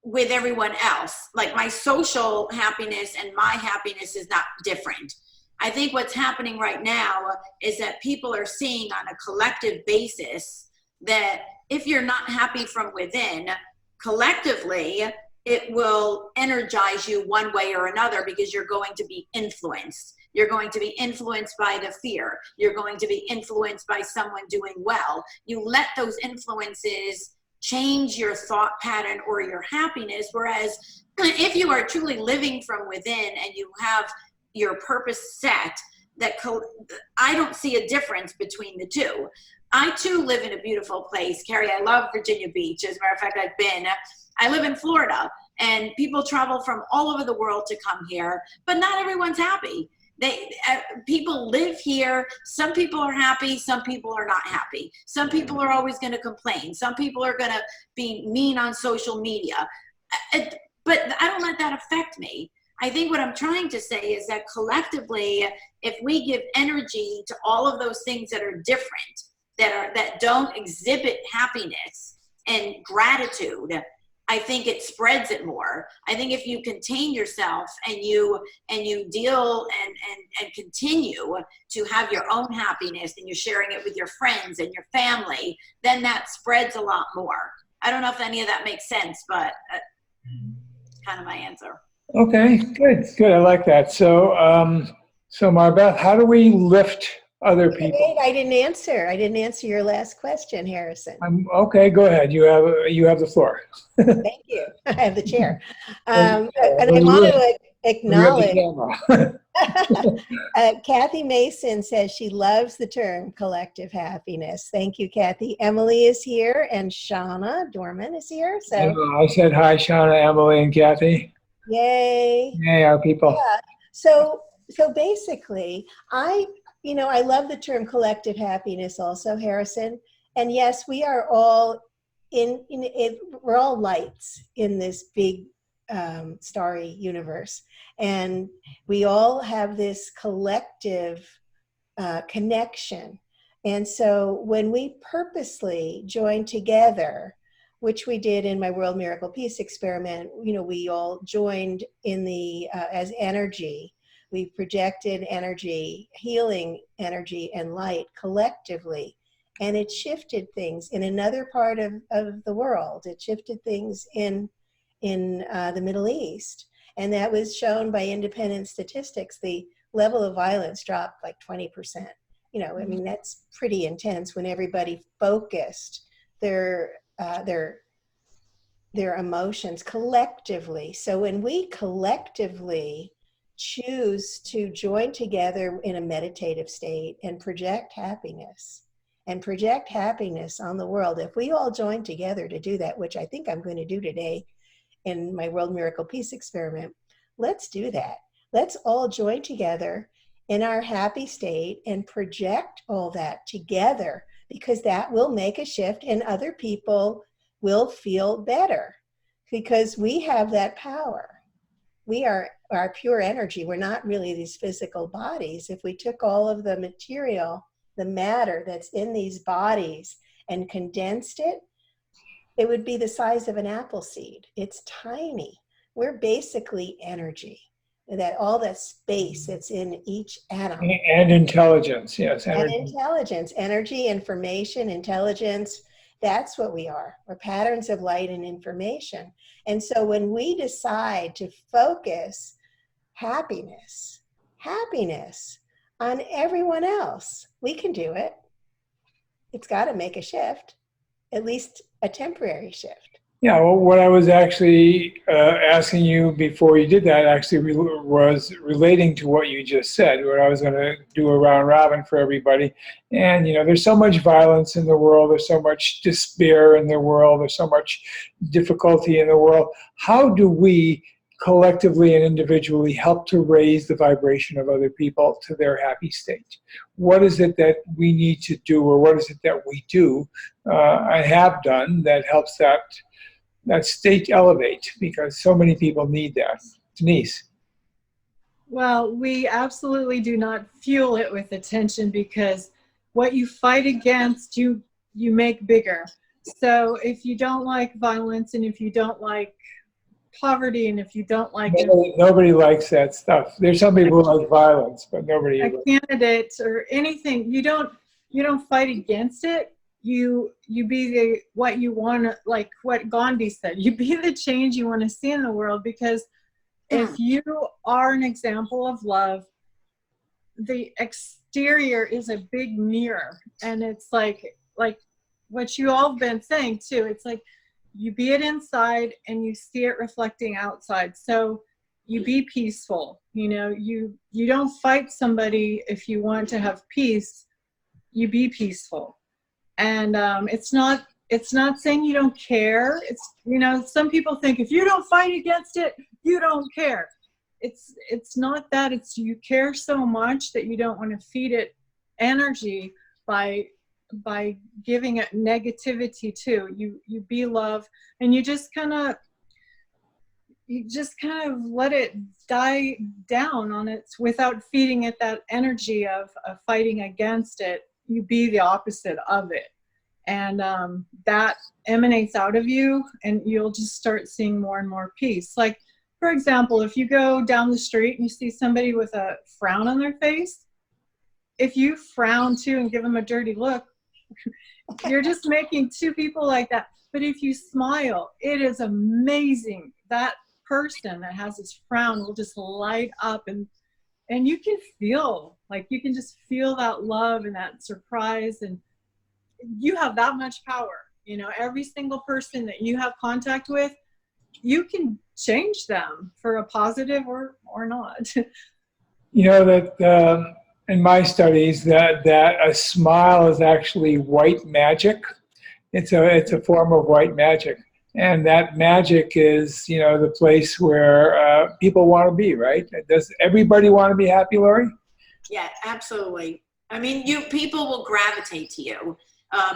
with everyone else, like my social happiness and my happiness is not different. I think what's happening right now is that people are seeing on a collective basis that if you're not happy from within, collectively, it will energize you one way or another, because you're going to be influenced. You're going to be influenced by the fear. You're going to be influenced by someone doing well. You let those influences change your thought pattern or your happiness. Whereas if you are truly living from within and you have your purpose set, I don't see a difference between the two. I too live in a beautiful place. Carrie, I love Virginia Beach. As a matter of fact, I live in Florida, and people travel from all over the world to come here, but not everyone's happy. People live here. Some people are happy. Some people are not happy. Some people are always going to complain. Some people are going to be mean on social media. But I don't let that affect me. I think what I'm trying to say is that collectively, if we give energy to all of those things that are different, that don't exhibit happiness and gratitude, I think it spreads it more. I think if you contain yourself and you deal and continue to have your own happiness, and you're sharing it with your friends and your family, then that spreads a lot more. I don't know if any of that makes sense, but Kind of my answer. Okay, good, good. I like that. So, so Marbeth, how do we lift other people? Wait, I didn't answer. I didn't answer your last question, Harrison. Okay, go ahead. You have the floor. Thank you. I have the chair. And I Well, want to you have the acknowledge, camera. Kathy Mason says she loves the term collective happiness. Thank you, Kathy. Emily is here and Shauna Dorman is here. So I said hi, Shauna, Emily, and Kathy. yay. Hey, our people. Yeah. So basically, I love the term collective happiness also, Harrison. And yes, we are all we're all lights in this big starry universe. And we all have this collective connection. And so when we purposely join together, which we did in my World Miracle Peace experiment, we all joined in the as energy. We projected energy, healing energy and light collectively. And it shifted things in another part of the world. It shifted things in the Middle East. And that was shown by independent statistics. The level of violence dropped like 20%. I mean, that's pretty intense when everybody focused their emotions collectively. So when we collectively choose to join together in a meditative state and project happiness on the world, if we all join together to do that, which I think I'm going to do today in my World Miracle Peace experiment, let's do that. Let's all join together in our happy state and project all that together, because that will make a shift and other people will feel better because we have that power. We are our pure energy. We're not really these physical bodies. If we took all of the material, the matter that's in these bodies and condensed it, it would be the size of an apple seed. It's tiny. We're basically energy. That all that space that's in each atom. And intelligence, yes. Energy. And intelligence, energy, information, intelligence, that's what we are. We're patterns of light and information. And so when we decide to focus happiness on everyone else, we can do it. It's got to make a shift, at least a temporary shift. Yeah, well, what I was actually asking you before you did that actually was relating to what you just said, where I was going to do a round robin for everybody. And, there's so much violence in the world. There's so much despair in the world. There's so much difficulty in the world. How do we collectively and individually help to raise the vibration of other people to their happy state? What is it that we need to do, or what is it that we do, I have done, that helps that state elevate, because so many people need that? Denise. Well, we absolutely do not fuel it with attention, because what you fight against, you make bigger. So if you don't like violence, and if you don't like poverty, and if you don't like nobody likes that stuff. There's some people who like violence, but nobody. A candidate or anything, you don't fight against it. You be what you want to, like what Gandhi said, you be the change you want to see in the world. Because if you are an example of love, the exterior is a big mirror. And it's like what you all have been saying too. It's like you be it inside and you see it reflecting outside. So you be peaceful. You don't fight somebody if you want to have peace. You be peaceful. And it's not saying you don't care. It's, some people think if you don't fight against it, you don't care. It's not that. It's you care so much that you don't want to feed it energy by giving it negativity too. You be love, and you just kind of let it die down on it without feeding it that energy of fighting against it. You be the opposite of it, and that emanates out of you, and you'll just start seeing more and more peace. Like, for example, if you go down the street and you see somebody with a frown on their face, if you frown too and give them a dirty look, you're just making two people like that. But if you smile, it is amazing that person that has this frown will just light up, and you can feel, like, you can just feel that love and that surprise, and you have that much power. You know, every single person that you have contact with, you can change them for a positive or not. You know that in my studies that a smile is actually white magic. It's a form of white magic, and that magic is, you know, the place where people want to be. Right? Does everybody want to be happy, Lori? Yeah, absolutely. I mean, people will gravitate to you.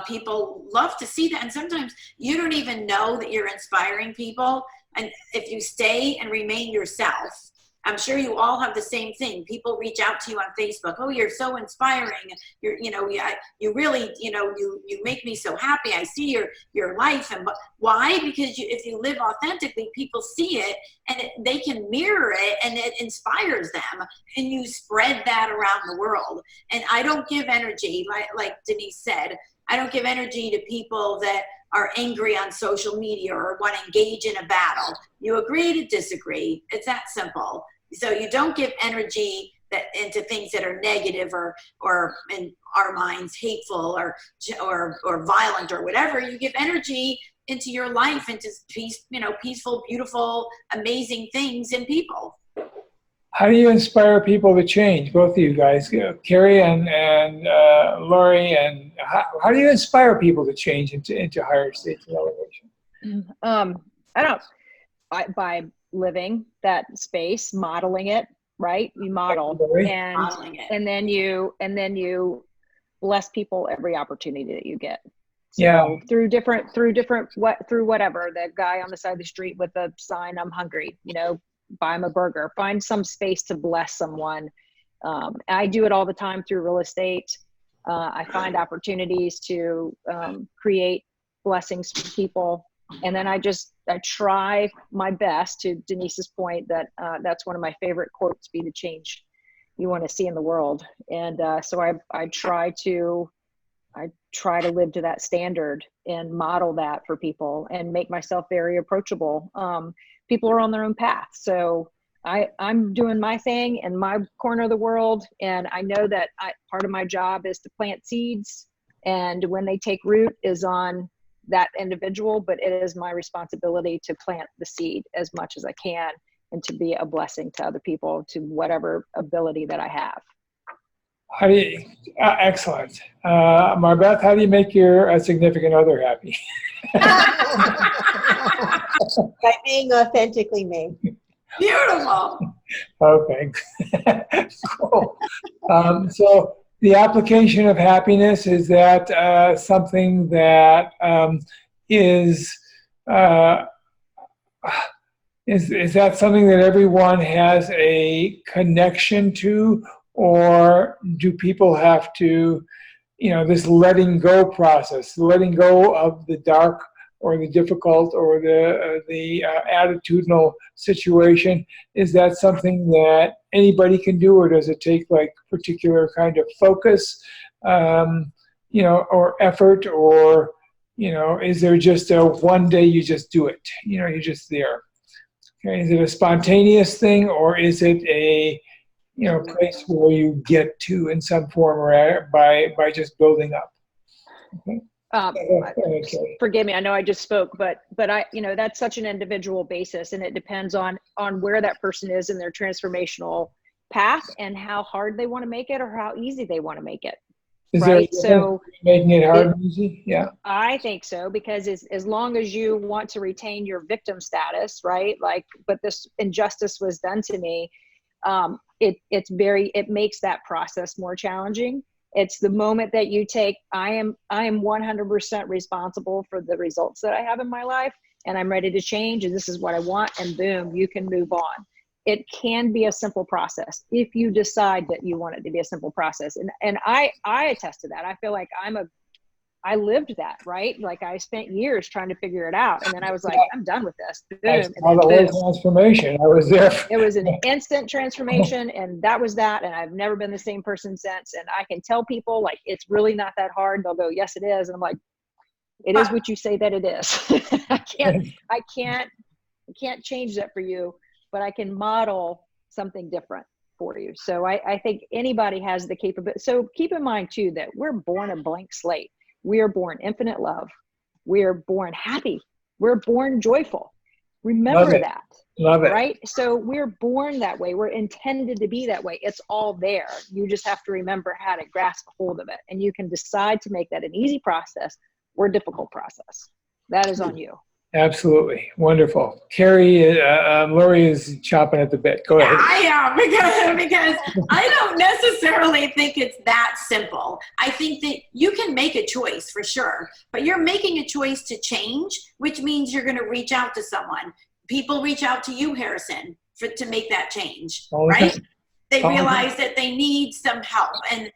People love to see that, and sometimes you don't even know that you're inspiring people. And if you stay and remain yourself, I'm sure you all have the same thing. People reach out to you on Facebook. Oh, you're so inspiring. You really, you make me so happy. I see your life. And why? Because if you live authentically, people see it, and they can mirror it, and it inspires them, and you spread that around the world. And I don't give energy, like Denise said, I don't give energy to people that are angry on social media or want to engage in a battle. You agree to disagree. It's that simple. So you don't give energy into things that are negative or in our minds hateful or violent or whatever. You give energy into your life, into peaceful, beautiful, amazing things in people. How do you inspire people to change? Both of you guys, Carrie and Lori, and how do you inspire people to change into higher states of elevation? By living that space, modeling it, right? You model, and then you bless people every opportunity that you get. So through whatever, the guy on the side of the street with the sign, "I'm hungry," buy him a burger, find some space to bless someone. I do it all the time through real estate. I find opportunities to create blessings for people. And then I try my best, to Denise's point, that that's one of my favorite quotes, be the change you want to see in the world. And so I try to live to that standard and model that for people and make myself very approachable. People are on their own path. So I'm doing my thing in my corner of the world. And I know that part of my job is to plant seeds. And when they take root is on that individual, but it is my responsibility to plant the seed as much as I can and to be a blessing to other people to whatever ability that I have. How do you, excellent. Marbeth, how do you make your significant other happy? By being authentically me. Beautiful. Okay. Cool. So the application of happiness, is that something that is that something that everyone has a connection to, or do people have to, this letting go process, letting go of the dark or the difficult or the attitudinal situation, is that something that anybody can do, or does it take like particular kind of focus, or effort, or is there just a one day you just do it, you're just there? Okay, is it a spontaneous thing, or is it a place where you get to in some form or by just building up? Okay. Forgive me, I know I just spoke, but I, that's such an individual basis, and it depends on where that person is in their transformational path and how hard they want to make it or how easy they want to make it. Right. So making it hard and easy. Yeah. I think so, because as long as you want to retain your victim status, right? Like, but this injustice was done to me. It makes that process more challenging. It's the moment that you take, I am 100% responsible for the results that I have in my life, and I'm ready to change, and this is what I want, and boom, you can move on. It can be a simple process if you decide that you want it to be a simple process. And I attest to that. I feel like I lived that, right? Like I spent years trying to figure it out. And then I was like, I'm done with this. Boom. And then boom. Transformation. I was there. It was an instant transformation, and that was that. And I've never been the same person since. And I can tell people, like, it's really not that hard. They'll go, yes, it is. And I'm like, it is what you say that it is. I can't can't change that for you, but I can model something different for you. So I think anybody has the capability. So keep in mind too, that we're born a blank slate. We are born infinite love. We are born happy. We're born joyful. Remember that. Love it. Right? So we're born that way. We're intended to be that way. It's all there. You just have to remember how to grasp hold of it. And you can decide to make that an easy process or a difficult process. That is on you. Absolutely. Wonderful. Carrie, Lori is chopping at the bit. Go ahead. I am, because I don't necessarily think it's that simple. I think that you can make a choice for sure, but you're making a choice to change, which means you're going to reach out to someone. People reach out to you, Harrison, to make that change, right? They realize that they need some help, and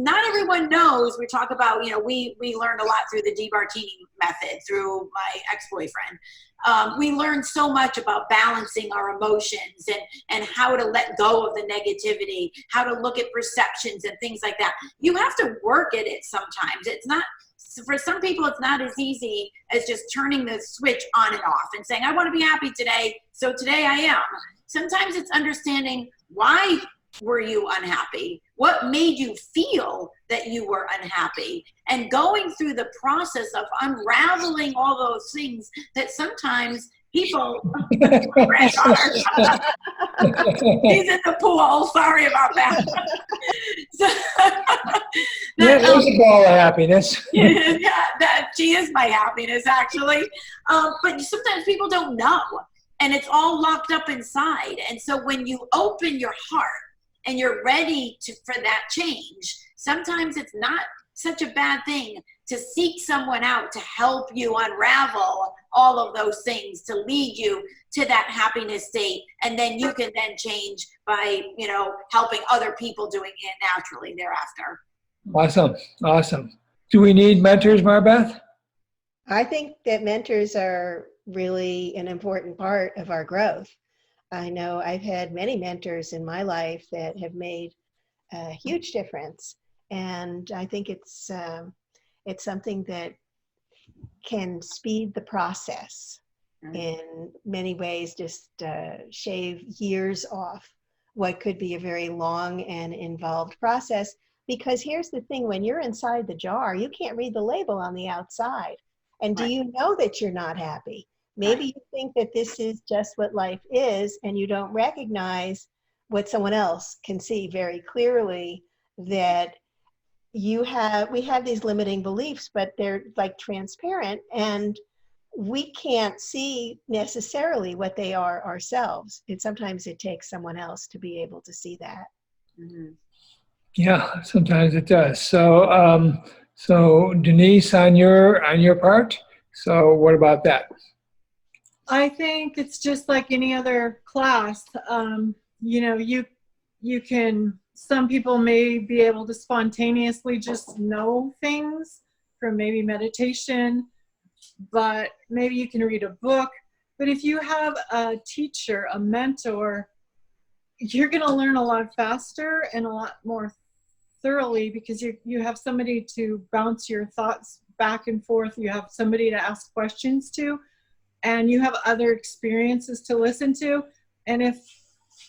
not everyone knows. We talk about, we learned a lot through the DeMartini method through my ex-boyfriend. We learned so much about balancing our emotions and how to let go of the negativity, how to look at perceptions and things like that. You have to work at it sometimes. It's not, for some people, it's not as easy as just turning the switch on and off and saying, I want to be happy today, so today I am. Sometimes it's understanding, why were you unhappy? What made you feel that you were unhappy? And going through the process of unraveling all those things that sometimes people, he's in the pool, sorry about that. There's a ball of happiness. She is my happiness, actually. But sometimes people don't know. And it's all locked up inside. And so when you open your heart and you're ready for that change, sometimes it's not such a bad thing to seek someone out to help you unravel all of those things, to lead you to that happiness state. And then you can then change by, helping other people doing it naturally thereafter. Awesome. Awesome. Do we need mentors, Marbeth? I think that mentors are really an important part of our growth. I know I've had many mentors in my life that have made a huge difference, and I think it's something that can speed the process in many ways, just shave years off what could be a very long and involved process. Because here's the thing, when you're inside the jar, you can't read the label on the outside. And do you know that you're not happy? Maybe you think that this is just what life is, and you don't recognize what someone else can see very clearly, that we have these limiting beliefs, but they're like transparent, and we can't see necessarily what they are ourselves. And sometimes it takes someone else to be able to see that. Mm-hmm. Yeah, sometimes it does. So, so Denise, on your part, so what about that? I think it's just like any other class. You can, some people may be able to spontaneously just know things from maybe meditation, but maybe you can read a book. But if you have a teacher, a mentor, you're going to learn a lot faster and a lot more thoroughly, because you have somebody to bounce your thoughts back and forth. You have somebody to ask questions to, and you have other experiences to listen to. And if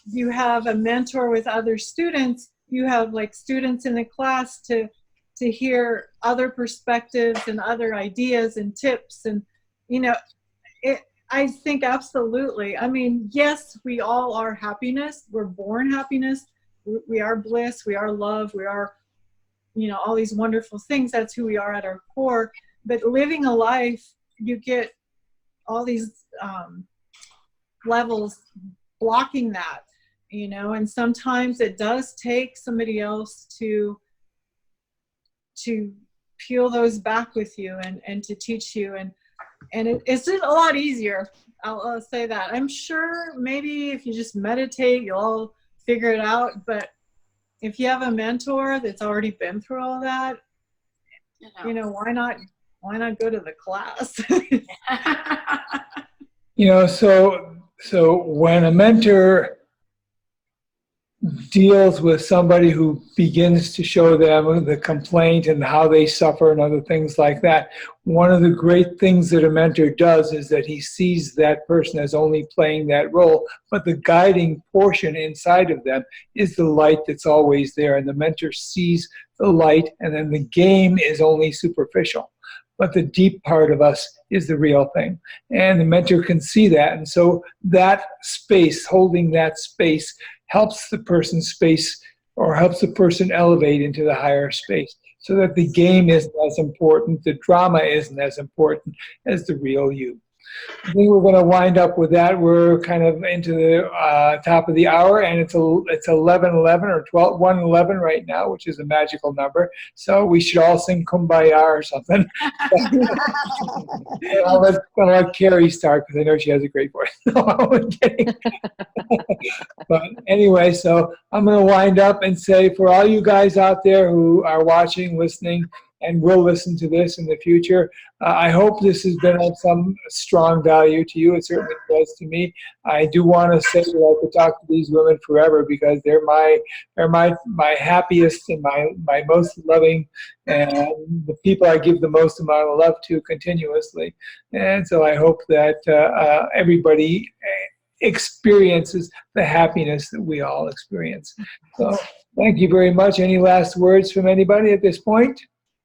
you have a mentor with other students, you have like students in the class to hear other perspectives and other ideas and tips. And, I think absolutely. I mean, yes, we all are happiness. We're born happiness. We are bliss. We are love. We are, all these wonderful things. That's who we are at our core. But living a life, you get all these levels blocking that, and sometimes it does take somebody else to peel those back with you and to teach you. And it's just a lot easier. I'll say that. I'm sure maybe if you just meditate, you'll all figure it out. But if you have a mentor that's already been through all that, why not go to the class? So when a mentor deals with somebody who begins to show them the complaint and how they suffer and other things like that, one of the great things that a mentor does is that he sees that person as only playing that role, but the guiding portion inside of them is the light that's always there, and the mentor sees the light, and then the game is only superficial. But the deep part of us is the real thing. And the mentor can see that. And so that space, holding that space, helps the person space or helps the person elevate into the higher space so that the game isn't as important, the drama isn't as important as the real you. I think we're going to wind up with that. We're kind of into the top of the hour, and it's 11:11 or 1:11 right now, which is a magical number. So we should all sing Kumbaya or something. I'll let Carrie start because I know she has a great voice. No, I'm kidding. But anyway, so I'm going to wind up and say for all you guys out there who are watching, listening, and will listen to this in the future, I hope this has been of some strong value to you. It certainly does to me. I do want to say that I could talk to these women forever because they're my happiest and my most loving, and the people I give the most amount of love to continuously. And so I hope that everybody experiences the happiness that we all experience. So thank you very much. Any last words from anybody at this point?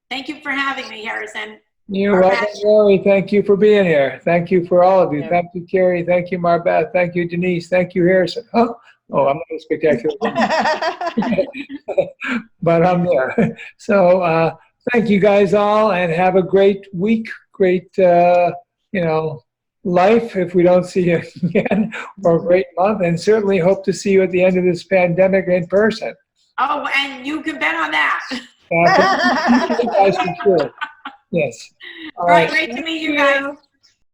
Thank you for having me, Harrison. You're welcome, Lori. Thank you for being here. Thank you for all of you. Yeah. Thank you, Carrie. Thank you, Marbeth. Thank you, Denise. Thank you, Harrison. Oh, I'm not a spectacular but I'm there. So thank you guys all, and have a great week, great, life if we don't see you again, or a great month, and certainly hope to see you at the end of this pandemic in person. Oh, and you can bet on that. You guys for sure. Yes. All right, great to meet you guys.